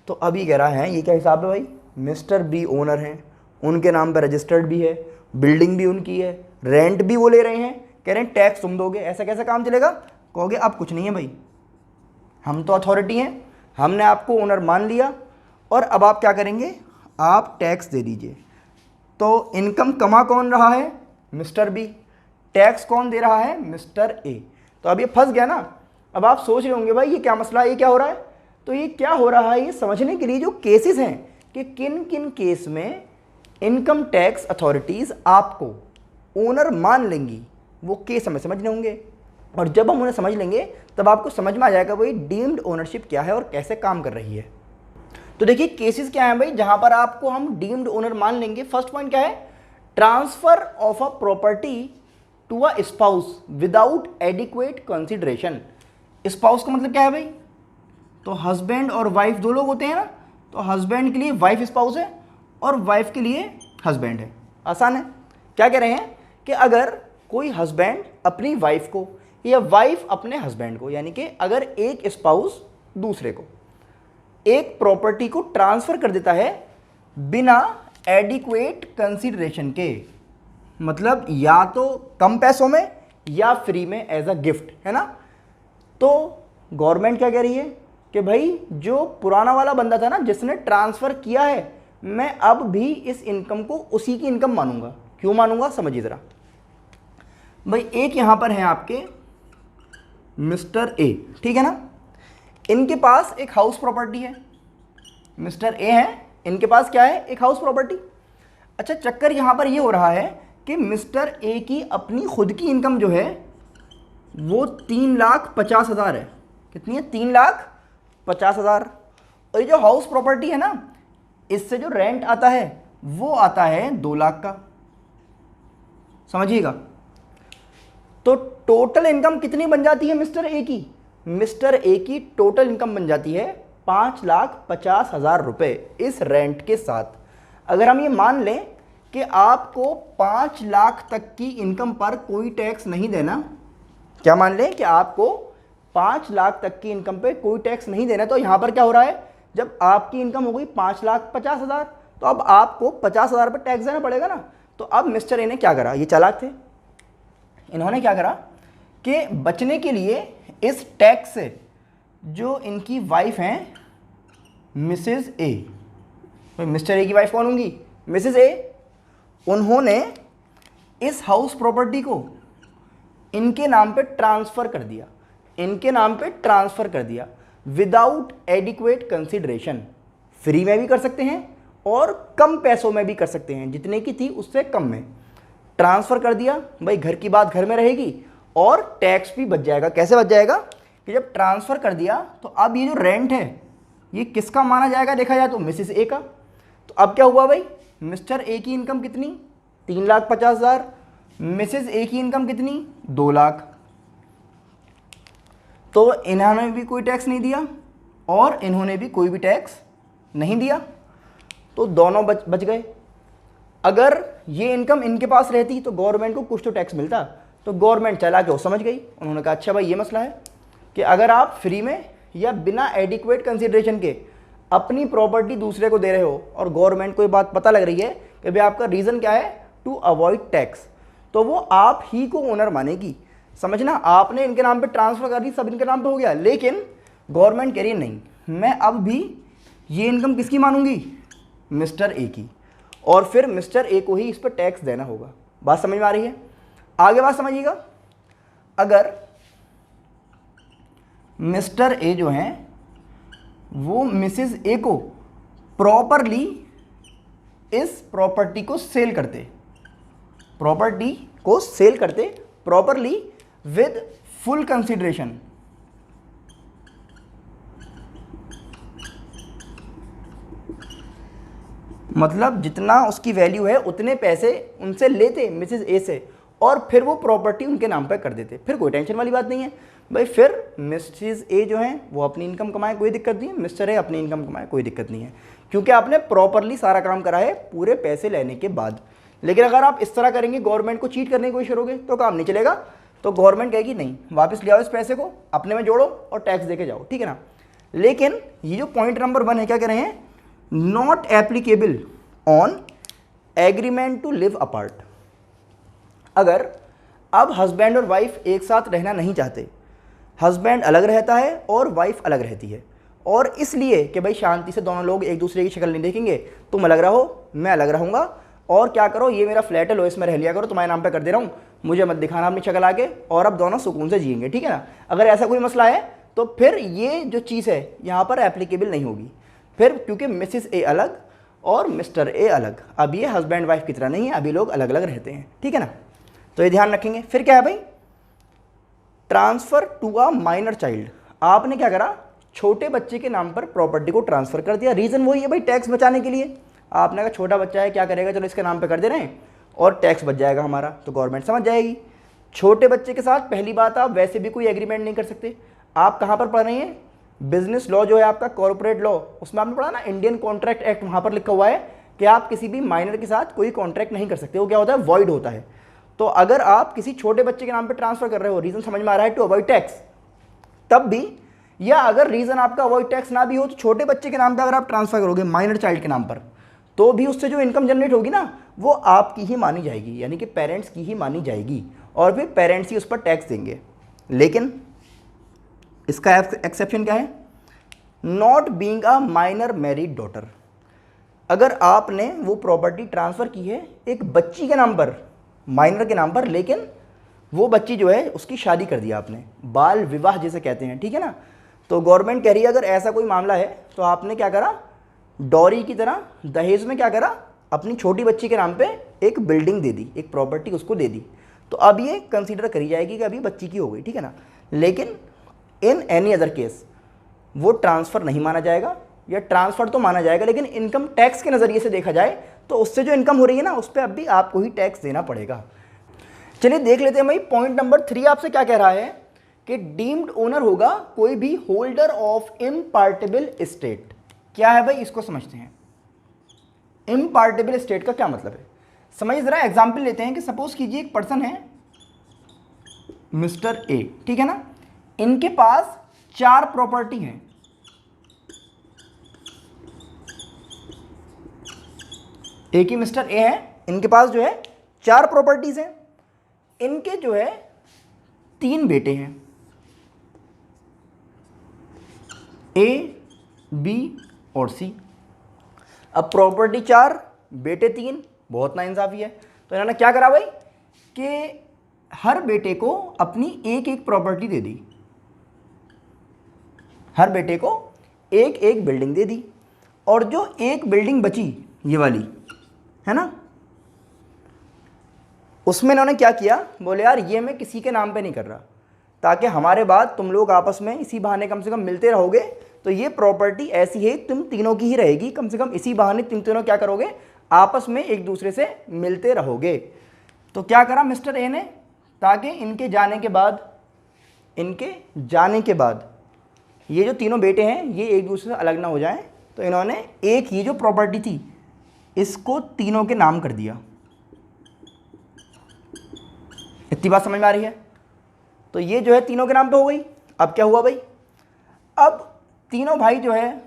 तो अभी कह रहा है ये क्या हिसाब है भाई, मिस्टर बी ओनर हैं, उनके नाम पर रजिस्टर्ड भी है, बिल्डिंग भी उनकी है, रेंट भी वो ले रहे हैं, कह रहे हैं टैक्स तुम दोगे। ऐसा कैसा काम चलेगा, कहोगे अब कुछ नहीं है भाई, हम तो अथॉरिटी हैं, हमने आपको ओनर मान लिया और अब आप क्या करेंगे, आप टैक्स दे दीजिए। तो इनकम कमा कौन रहा है, मिस्टर बी। टैक्स कौन दे रहा है, मिस्टर ए। तो अब ये फंस गया ना। अब आप सोच रहे होंगे भाई ये क्या मसला है, ये क्या हो रहा है। तो ये क्या हो रहा है, ये समझने के लिए जो केसेस हैं कि किन किन केस में इनकम टैक्स अथॉरिटीज़ आपको ओनर मान लेंगी, वो केस हमें समझने होंगे। और जब हम उन्हें समझ लेंगे तब आपको समझ में आ जाएगा भाई डीम्ड ओनरशिप क्या है और कैसे काम कर रही है। तो देखिए केसेस क्या हैं भाई जहां पर आपको हम डीम्ड ओनर मान लेंगे। फर्स्ट पॉइंट क्या है, transfer of a property to a spouse without adequate consideration. Spouse का मतलब क्या है भाई, तो हस्बैंड और वाइफ दो लोग होते हैं ना। तो हस्बैंड के लिए वाइफ स्पाउस है और वाइफ के लिए हस्बैंड है। आसान है। क्या कह रहे हैं कि अगर कोई हस्बैंड अपनी वाइफ को या वाइफ अपने हस्बैंड को, यानी कि अगर एक स्पाउस दूसरे को एक प्रॉपर्टी को ट्रांसफर कर देता है बिना एडिक्वेट कंसिडरेशन के, मतलब या तो कम पैसों में या फ्री में एज अ गिफ्ट, है ना। तो गवर्नमेंट क्या कह रही है कि भाई जो पुराना वाला बंदा था ना जिसने ट्रांसफर किया है, मैं अब भी इस इनकम को उसी की इनकम मानूंगा। क्यों मानूंगा, समझिए जरा भाई। एक यहां पर है आपके मिस्टर ए, ठीक है ना। इनके पास एक हाउस प्रॉपर्टी है, मिस्टर ए है, इनके पास क्या है, एक हाउस प्रॉपर्टी। अच्छा, चक्कर यहां पर ये हो रहा है कि मिस्टर ए की अपनी खुद की इनकम जो है वो 3,50,000 है। कितनी है, 3,50,000। और ये जो हाउस प्रॉपर्टी है ना, इससे जो रेंट आता है वो आता है 2 लाख का। समझिएगा। तो टोटल इनकम कितनी बन जाती है मिस्टर ए की, मिस्टर ए की टोटल इनकम बन जाती है 5,50,000 रुपये इस रेंट के साथ। अगर हम ये मान लें कि आपको 5 लाख तक की इनकम पर कोई टैक्स नहीं देना, क्या मान लें कि आपको 5 लाख तक की इनकम पे कोई टैक्स नहीं देना, तो यहां पर क्या हो रहा है, जब आपकी इनकम हो गई 5,50,000 तो अब आपको 50,000 पर टैक्स देना पड़ेगा ना। तो अब मिस्टर ए ने क्या करा, ये चालाक थे, इन्होंने क्या करा कि बचने के लिए इस टैक्स से जो इनकी वाइफ हैं मिसेज ए, मिस्टर ए की वाइफ कौन होंगी, मिसेज ए, उन्होंने इस हाउस प्रॉपर्टी को इनके नाम पे ट्रांसफ़र कर दिया, इनके नाम पे ट्रांसफ़र कर दिया विदाउट एडिक्वेट कंसिडरेशन। फ्री में भी कर सकते हैं और कम पैसों में भी कर सकते हैं, जितने की थी उससे कम में ट्रांसफ़र कर दिया। भाई घर की बात घर में रहेगी और टैक्स भी बच जाएगा। कैसे बच जाएगा कि जब ट्रांसफ़र कर दिया तो अब ये जो रेंट है ये किसका माना जाएगा, देखा जाए तो मिसेस ए का। तो अब क्या हुआ भाई, मिस्टर ए की इनकम कितनी, 3,50,000, मिसेस ए की इनकम कितनी, 2 लाख। तो इन्होंने भी कोई टैक्स नहीं दिया और इन्होंने भी कोई भी टैक्स नहीं दिया, तो दोनों बच गए। अगर ये इनकम इनके पास रहती तो गवर्नमेंट को कुछ तो टैक्स मिलता। तो गवर्नमेंट चला के वो समझ गई, उन्होंने कहा अच्छा भाई ये मसला है कि अगर आप फ्री में या बिना एडिक्वेट कंसिडरेशन के अपनी प्रॉपर्टी दूसरे को दे रहे हो और गवर्नमेंट को ये बात पता लग रही है कि भाई आपका रीज़न क्या है, टू अवॉइड टैक्स, तो वो आप ही को ओनर मानेगी। समझना, आपने इनके नाम पे ट्रांसफ़र कर दी, सब इनके नाम पे हो गया, लेकिन गवर्नमेंट कह रही है नहीं, मैं अब भी ये इनकम किसकी मानूंगी, मिस्टर ए की, और फिर मिस्टर ए को ही इस पर टैक्स देना होगा। बात समझ में आ रही है? आगे बात समझिएगा, अगर मिस्टर ए जो हैं वो मिसेस ए को प्रॉपरली इस प्रॉपर्टी को सेल करते, प्रॉपर्टी को सेल करते प्रॉपरली विद फुल कंसिडरेशन, मतलब जितना उसकी वैल्यू है उतने पैसे उनसे लेते मिसेस ए से, और फिर वो प्रॉपर्टी उनके नाम पर कर देते, फिर कोई टेंशन वाली बात नहीं है भाई। फिर मिसेस ए जो है वो अपनी इनकम कमाए, कोई दिक्कत नहीं है, मिस्टर ए अपनी इनकम कमाए, कोई दिक्कत नहीं है, क्योंकि आपने प्रॉपरली सारा काम करा है पूरे पैसे लेने के बाद। लेकिन अगर आप इस तरह करेंगे, गवर्नमेंट को चीट करने की कोशिश करोगे तो काम नहीं चलेगा। तो गवर्नमेंट कहेगी नहीं, वापस ले आओ इस पैसे को, अपने में जोड़ो और टैक्स दे के जाओ, ठीक है ना। लेकिन ये जो पॉइंट नंबर 1 है, क्या कह रहे हैं, not applicable on agreement to live apart. अगर अब हस्बैंड और वाइफ एक साथ रहना नहीं चाहते, हस्बैंड अलग रहता है और वाइफ अलग रहती है, और इसलिए कि भाई शांति से दोनों लोग एक दूसरे की शक्ल नहीं देखेंगे, तुम अलग रहो मैं अलग रहूँगा, और क्या करो ये मेरा फ्लैट है लो इसमें रह लिया करो, तुम्हारे नाम पे कर दे रहा हूँ, मुझे मत दिखाना अपनी शक्ल आके, और अब दोनों सुकून से जिएंगे, ठीक है ना। अगर ऐसा कोई मसला है तो फिर ये जो चीज़ है यहाँ पर एप्लीकेबल नहीं होगी, फिर क्योंकि मिसेस ए अलग और मिस्टर ए अलग, अब ये हस्बैंड वाइफ की तरह नहीं है, अभी लोग अलग अलग रहते हैं, ठीक है ना। तो ये ध्यान रखेंगे। फिर क्या है भाई, transfer to a minor child. आपने क्या करा, छोटे बच्चे के नाम पर प्रॉपर्टी को ट्रांसफ़र कर दिया, रीज़न वही है भाई, टैक्स बचाने के लिए। आपने कहा छोटा बच्चा है क्या करेगा, चलो इसके नाम पे कर दे रहे हैं और टैक्स बच जाएगा हमारा, तो गवर्नमेंट समझ जाएगी। छोटे बच्चे के साथ पहली बात, आप वैसे भी कोई एग्रीमेंट नहीं कर सकते। आप कहाँ पर पढ़ रहे हैं, बिजनेस लॉ जो है आपका, कॉर्पोरेट लॉ, उसमें आपने पढ़ा ना इंडियन कॉन्ट्रैक्ट एक्ट, वहाँ पर लिखा हुआ है कि आप किसी भी माइनर के साथ कोई कॉन्ट्रैक्ट नहीं कर सकते, वो क्या होता है, वॉइड होता है। तो अगर आप किसी छोटे बच्चे के नाम पे ट्रांसफर कर रहे हो, रीज़न समझ में आ रहा है, टू अवॉइड टैक्स, तब भी, या अगर रीज़न आपका अवॉइड टैक्स ना भी हो, तो छोटे बच्चे के नाम पे अगर आप ट्रांसफर करोगे माइनर चाइल्ड के नाम पर, तो भी उससे जो इनकम जनरेट होगी ना वो आपकी ही मानी जाएगी, यानी कि पेरेंट्स की ही मानी जाएगी, और फिर पेरेंट्स ही उस पर टैक्स देंगे। लेकिन इसका एक्सेप्शन क्या है, not being a minor married daughter. अगर आपने वो प्रॉपर्टी ट्रांसफ़र की है एक बच्ची के नाम पर, माइनर के नाम पर, लेकिन वो बच्ची जो है उसकी शादी कर दिया आपने, बाल विवाह जिसे कहते हैं, ठीक है ना। तो गवर्नमेंट कह रही है अगर ऐसा कोई मामला है तो आपने क्या करा, डॉरी की तरह दहेज में क्या करा, अपनी छोटी बच्ची के नाम पे एक बिल्डिंग दे दी, एक प्रॉपर्टी उसको दे दी, तो अब ये कंसीडर करी जाएगी कि अभी बच्ची की हो गई, ठीक है ना। लेकिन इन एनी अदर केस वो ट्रांसफ़र नहीं माना जाएगा, या ट्रांसफ़र तो माना जाएगा लेकिन इनकम टैक्स के नज़रिए से देखा जाए तो उससे जो इनकम हो रही है ना उस पर अब भी आपको ही टैक्स देना पड़ेगा। चलिए देख लेते हैं भाई, पॉइंट नंबर 3 आपसे क्या कह रहा है कि डीम्ड ओनर होगा कोई भी होल्डर ऑफ इम्पार्टेबल एस्टेट। क्या है भाई, इसको समझते हैं। इम्पार्टेबल एस्टेट का क्या मतलब है, समझिए जरा। एग्जाम्पल लेते हैं कि सपोज कीजिए एक पर्सन है मिस्टर ए, ठीक है ना, इनके पास 4 प्रॉपर्टी हैं, एक ही मिस्टर ए है, इनके पास जो है 4 प्रॉपर्टीज हैं, इनके जो है 3 बेटे हैं, ए, बी और सी। अब प्रॉपर्टी 4, बेटे 3, बहुत नाइंसाफी है। तो इन्होंने क्या करा भाई कि हर बेटे को अपनी एक एक प्रॉपर्टी दे दी, हर बेटे को एक एक बिल्डिंग दे दी, और जो एक बिल्डिंग बची ये वाली है ना, उसमें इन्होंने क्या किया, बोले यार ये मैं किसी के नाम पे नहीं कर रहा, ताकि हमारे बाद तुम लोग आपस में इसी बहाने कम से कम मिलते रहोगे, तो ये प्रॉपर्टी ऐसी है तुम तीनों की ही रहेगी, कम से कम इसी बहाने तुम तीनों क्या करोगे, आपस में एक दूसरे से मिलते रहोगे। तो क्या करा मिस्टर ए ने, ताकि इनके जाने के बाद ये जो तीनों बेटे हैं ये एक दूसरे से अलग ना हो जाएं, तो इन्होंने एक ही जो प्रॉपर्टी थी इसको तीनों के नाम कर दिया, इतनी बात समझ में आ रही है? तो ये जो है तीनों के नाम पे हो गई। अब क्या हुआ भाई, अब तीनों भाई जो है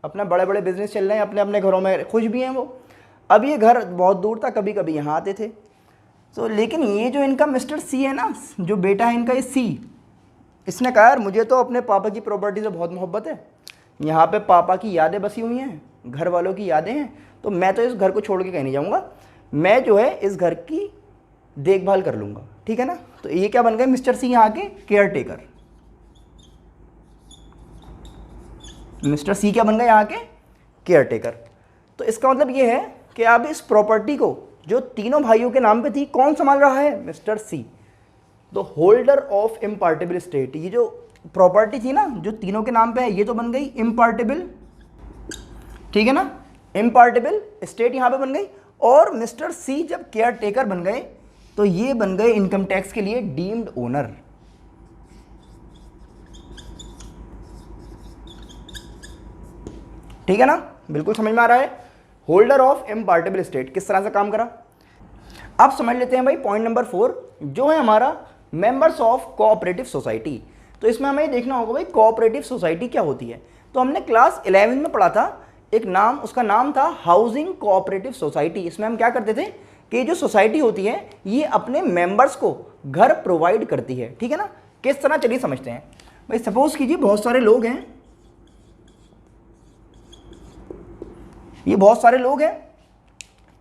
अपना बड़े बड़े बिजनेस चल रहे हैं, अपने अपने घरों में खुश भी हैं वो। अब ये घर बहुत दूर था, कभी कभी यहाँ आते थे। तो लेकिन ये जो इनका मिस्टर सी है ना, जो बेटा है इनका ये सी, इसने कहा यार मुझे तो अपने पापा की प्रॉपर्टी से बहुत मोहब्बत है, यहाँ पे पापा की यादें बसी हुई हैं, घर वालों की यादें हैं, तो मैं तो इस घर को छोड़ के कहीं नहीं जाऊँगा, मैं जो है इस घर की देखभाल कर लूँगा, ठीक है ना। तो ये क्या बन गए, मिस्टर सी यहाँ के केयर टेकर। मिस्टर सी क्या बन गए, यहाँ के केयर टेकर। तो इसका मतलब ये है कि अब इस प्रॉपर्टी को जो तीनों भाइयों के नाम पे थी, कौन संभाल रहा है, mister C, the holder of impartible estate. ये जो प्रॉपर्टी थी ना जो तीनों के नाम पे है, ये तो बन गई इम्पार्टेबल, ठीक है ना, इम्पार्टेबल स्टेट यहाँ पे बन गई। और मिस्टर सी जब केयर टेकर बन गए तो ये बन गए इनकम टैक्स के लिए डीम्ड ओनर। ठीक है ना, बिल्कुल समझ में आ रहा है। होल्डर ऑफ इम्पार्टेबल स्टेट किस तरह से काम करा, अब समझ लेते हैं भाई। पॉइंट नंबर 4 जो है हमारा मेंबर्स ऑफ कोऑपरेटिव सोसाइटी। तो इसमें हमें देखना होगा भाई कोऑपरेटिव सोसाइटी क्या होती है। तो हमने क्लास 11 में पढ़ा था एक नाम, उसका नाम था हाउसिंग कोऑपरेटिव सोसाइटी। इसमें हम क्या करते थे कि जो सोसाइटी होती है ये अपने मेंबर्स को घर प्रोवाइड करती है, ठीक है ना। किस तरह, चलिए समझते हैं भाई। सपोज कीजिए बहुत सारे लोग हैं, ये बहुत सारे लोग हैं,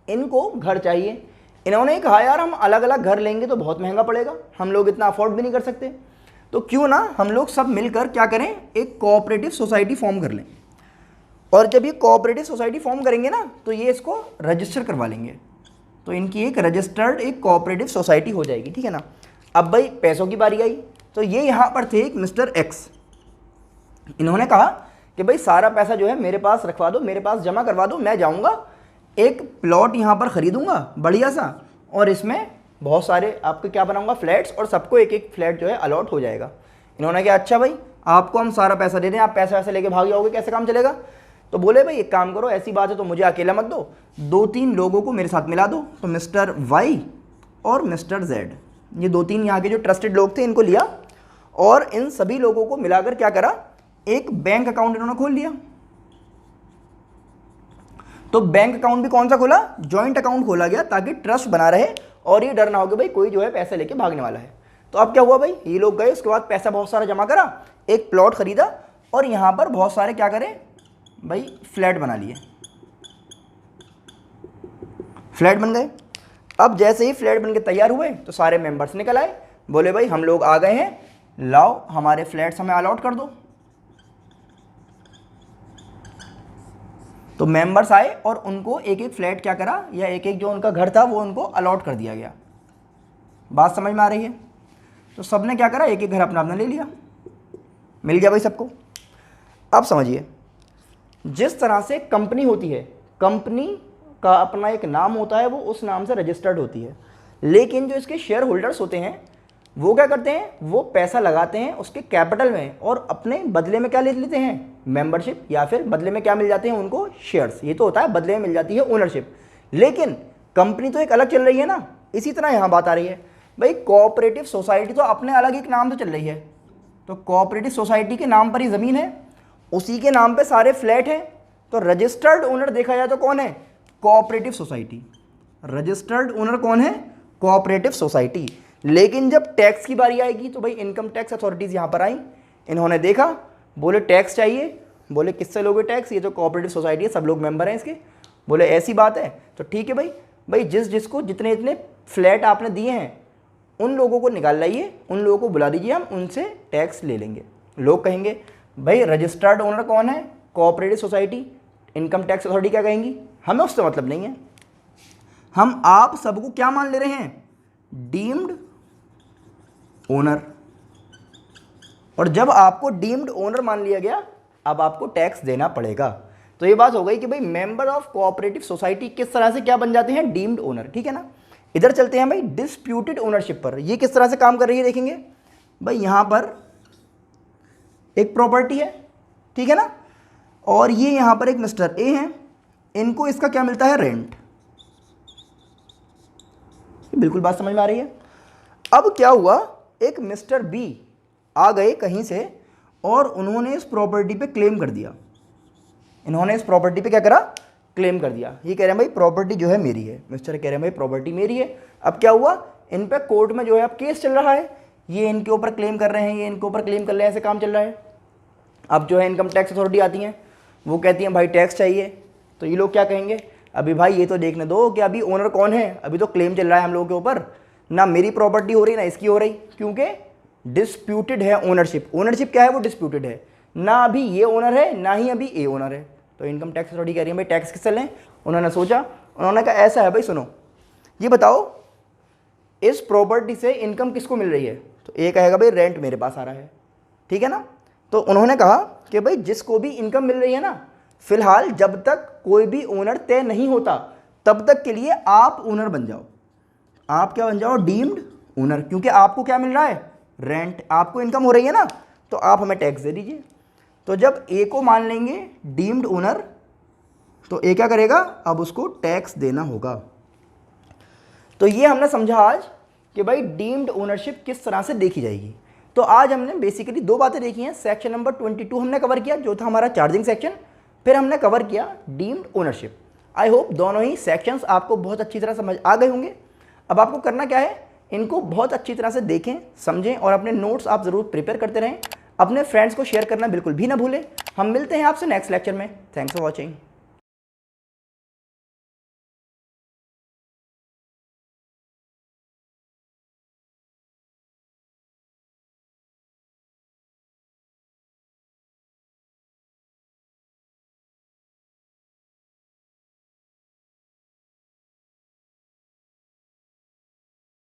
इनको घर चाहिए। इन्होंने कहा यार हम अलग अलग घर लेंगे तो बहुत महंगा पड़ेगा, हम लोग इतना अफोर्ड भी नहीं कर सकते, तो क्यों ना हम लोग सब मिलकर क्या करें, एक कोऑपरेटिव सोसाइटी फॉर्म कर लें। और जब ये कोऑपरेटिव सोसाइटी फॉर्म करेंगे ना तो ये इसको रजिस्टर करवा लेंगे, तो इनकी एक रजिस्टर्ड एक कोऑपरेटिव सोसाइटी हो जाएगी, ठीक है ना। अब भाई पैसों की बारी आई, तो ये यहाँ पर थे एक मिस्टर एक्स, इन्होंने कहा कि भाई सारा पैसा जो है मेरे पास रखवा दो, मेरे पास जमा करवा दो, मैं जाऊँगा एक प्लॉट यहाँ पर ख़रीदूँगा बढ़िया सा, और इसमें बहुत सारे आपके क्या बनाऊँगा, फ्लैट्स, और सबको एक एक फ्लैट जो है अलॉट हो जाएगा। इन्होंने कहा अच्छा भाई आपको हम सारा पैसा दे दें, आप पैसा वैसे लेके भाग जाओगे, कैसे काम चलेगा। तो बोले भाई एक काम करो, ऐसी बात है तो मुझे अकेला मत दो, 2-3 लोगों को मेरे साथ मिला दो। तो मिस्टर वाई और मिस्टर जेड, ये 2-3 यहाँ के जो ट्रस्टेड लोग थे, इनको लिया और इन सभी लोगों को मिलाकर क्या करा, एक बैंक अकाउंट इन्होंने खोल लिया। तो बैंक अकाउंट भी कौन सा खोला, जॉइंट अकाउंट खोला गया, ताकि ट्रस्ट बना रहे और ये डर ना हो कि भाई कोई जो है पैसे लेके भागने वाला है। तो अब क्या हुआ भाई, ये लोग गए, उसके बाद पैसा बहुत सारा जमा करा, एक प्लॉट खरीदा और यहाँ पर बहुत सारे क्या करें भाई, फ्लैट बना लिए, फ्लैट बन गए। अब जैसे ही फ्लैट बन के तैयार हुए तो सारे मेंबर्स निकल आए, बोले भाई हम लोग आ गए हैं, लाओ हमारे फ्लैट्स हमें अलॉट कर दो। तो मेंबर्स आए और उनको एक एक फ्लैट क्या करा, या एक एक जो उनका घर था वो उनको अलॉट कर दिया गया। बात समझ में आ रही है। तो सबने क्या करा, एक एक घर अपना अपना ले लिया, मिल गया भाई सबको। अब समझिए, जिस तरह से कंपनी होती है, कंपनी का अपना एक नाम होता है, वो उस नाम से रजिस्टर्ड होती है, लेकिन जो इसके शेयर होल्डर्स होते हैं वो क्या करते हैं, वो पैसा लगाते हैं उसके कैपिटल में और अपने बदले में क्या ले लेते हैं, मेंबरशिप, या फिर बदले में क्या मिल जाते हैं उनको, शेयर्स। ये तो होता है बदले में मिल जाती है ओनरशिप, लेकिन कंपनी तो एक अलग चल रही है ना। इसी तरह यहाँ बात आ रही है भाई, कोऑपरेटिव सोसाइटी तो अपने अलग एक नाम से चल रही है, तो कोऑपरेटिव सोसाइटी के नाम पर ही ज़मीन है, उसी के नाम पे सारे फ्लैट हैं, तो रजिस्टर्ड ओनर देखा जाए तो कौन है, कोऑपरेटिव सोसाइटी। रजिस्टर्ड ओनर कौन है, कोऑपरेटिव सोसाइटी। लेकिन जब टैक्स की बारी आएगी तो भाई इनकम टैक्स अथॉरिटीज़ यहाँ पर आई, इन्होंने देखा, बोले टैक्स चाहिए, बोले किससे लोगे टैक्स, ये तो कोऑपरेटिव सोसाइटी है, सब लोग मेंबर हैं इसके। बोले ऐसी बात है तो ठीक है भाई, भाई जिसको जितने इतने फ्लैट आपने दिए हैं उन लोगों को निकाल लाइए, उन लोगों को बुला दीजिए, हम उनसे टैक्स ले लेंगे। लोग कहेंगे भाई रजिस्टर्ड ओनर कौन है, cooperative society, income tax authority क्या कहेंगी, हमें उससे मतलब नहीं है, हम आप सबको क्या मान ले रहे हैं, डीम्ड ओनर। और जब आपको डीम्ड ओनर मान लिया गया, अब आपको टैक्स देना पड़ेगा। तो ये बात हो गई कि भाई मेंबर ऑफ कोऑपरेटिव सोसाइटी किस तरह से क्या बन जाते हैं, डीम्ड ओनर, ठीक है ना। इधर चलते हैं भाई डिस्प्यूटेड ओनरशिप पर, ये किस तरह से काम कर रही है देखेंगे भाई। यहाँ पर एक प्रॉपर्टी है, ठीक है ना, और ये यहाँ पर एक मिस्टर ए हैं, इनको इसका क्या मिलता है, रेंट। बिल्कुल बात समझ में आ रही है। अब क्या हुआ, एक मिस्टर बी आ गए कहीं से और उन्होंने इस प्रॉपर्टी पे क्लेम कर दिया। इन्होंने इस प्रॉपर्टी पे क्या करा, क्लेम कर दिया। ये कह रहे हैं भाई प्रॉपर्टी जो है मेरी है, मिस्टर कह रहे हैं भाई प्रॉपर्टी मेरी है। अब क्या हुआ, इन पे कोर्ट में जो है अब केस चल रहा है, ये इनके ऊपर क्लेम कर रहे हैं, ये इनके ऊपर क्लेम कर रहे हैं, ऐसे काम चल रहा है। अब जो है इनकम टैक्स अथॉरिटी आती है, वो कहती हैं भाई टैक्स चाहिए। तो ये लोग क्या कहेंगे, अभी भाई ये तो देखने दो कि अभी ओनर कौन है, अभी तो क्लेम चल रहा है हम लोगों के ऊपर, ना मेरी प्रॉपर्टी हो रही ना इसकी हो रही, क्योंकि डिस्प्यूटेड है ओनरशिप। ओनरशिप क्या है, वो डिस्प्यूटेड है, ना अभी ये ओनर है ना ही अभी ए ओनर है। तो इनकम टैक्स अथॉरिटी कह रही है भाई टैक्स किससे लें। उन्होंने सोचा, उन्होंने कहा ऐसा है भाई सुनो, ये बताओ इस प्रॉपर्टी से इनकम किसको मिल रही है। तो ए कहेगा भाई रेंट मेरे पास आ रहा है, ठीक है ना। तो उन्होंने कहा कि भाई जिसको भी इनकम मिल रही है ना, फिलहाल जब तक कोई भी ओनर तय नहीं होता तब तक के लिए आप ओनर बन जाओ। आप क्या बन जाओ, डीम्ड ओनर, क्योंकि आपको क्या मिल रहा है, रेंट, आपको इनकम हो रही है ना, तो आप हमें टैक्स दे दीजिए। तो जब ए को मान लेंगे डीम्ड ओनर, तो ए क्या करेगा, अब उसको टैक्स देना होगा। तो ये हमने समझा आज कि भाई डीम्ड ओनरशिप किस तरह से देखी जाएगी। तो आज हमने बेसिकली दो बातें देखी हैं। सेक्शन नंबर 22 हमने कवर किया, जो था हमारा चार्जिंग सेक्शन, फिर हमने कवर किया डीम्ड ओनरशिप। आई होप दोनों ही सेक्शंस आपको बहुत अच्छी तरह समझ आ गए होंगे। अब आपको करना क्या है, इनको बहुत अच्छी तरह से देखें, समझें और अपने नोट्स आप ज़रूर प्रिपेयर करते रहें। अपने फ्रेंड्स को शेयर करना बिल्कुल भी ना भूलें। हम मिलते हैं आपसे नेक्स्ट लेक्चर में। Thanks for watching.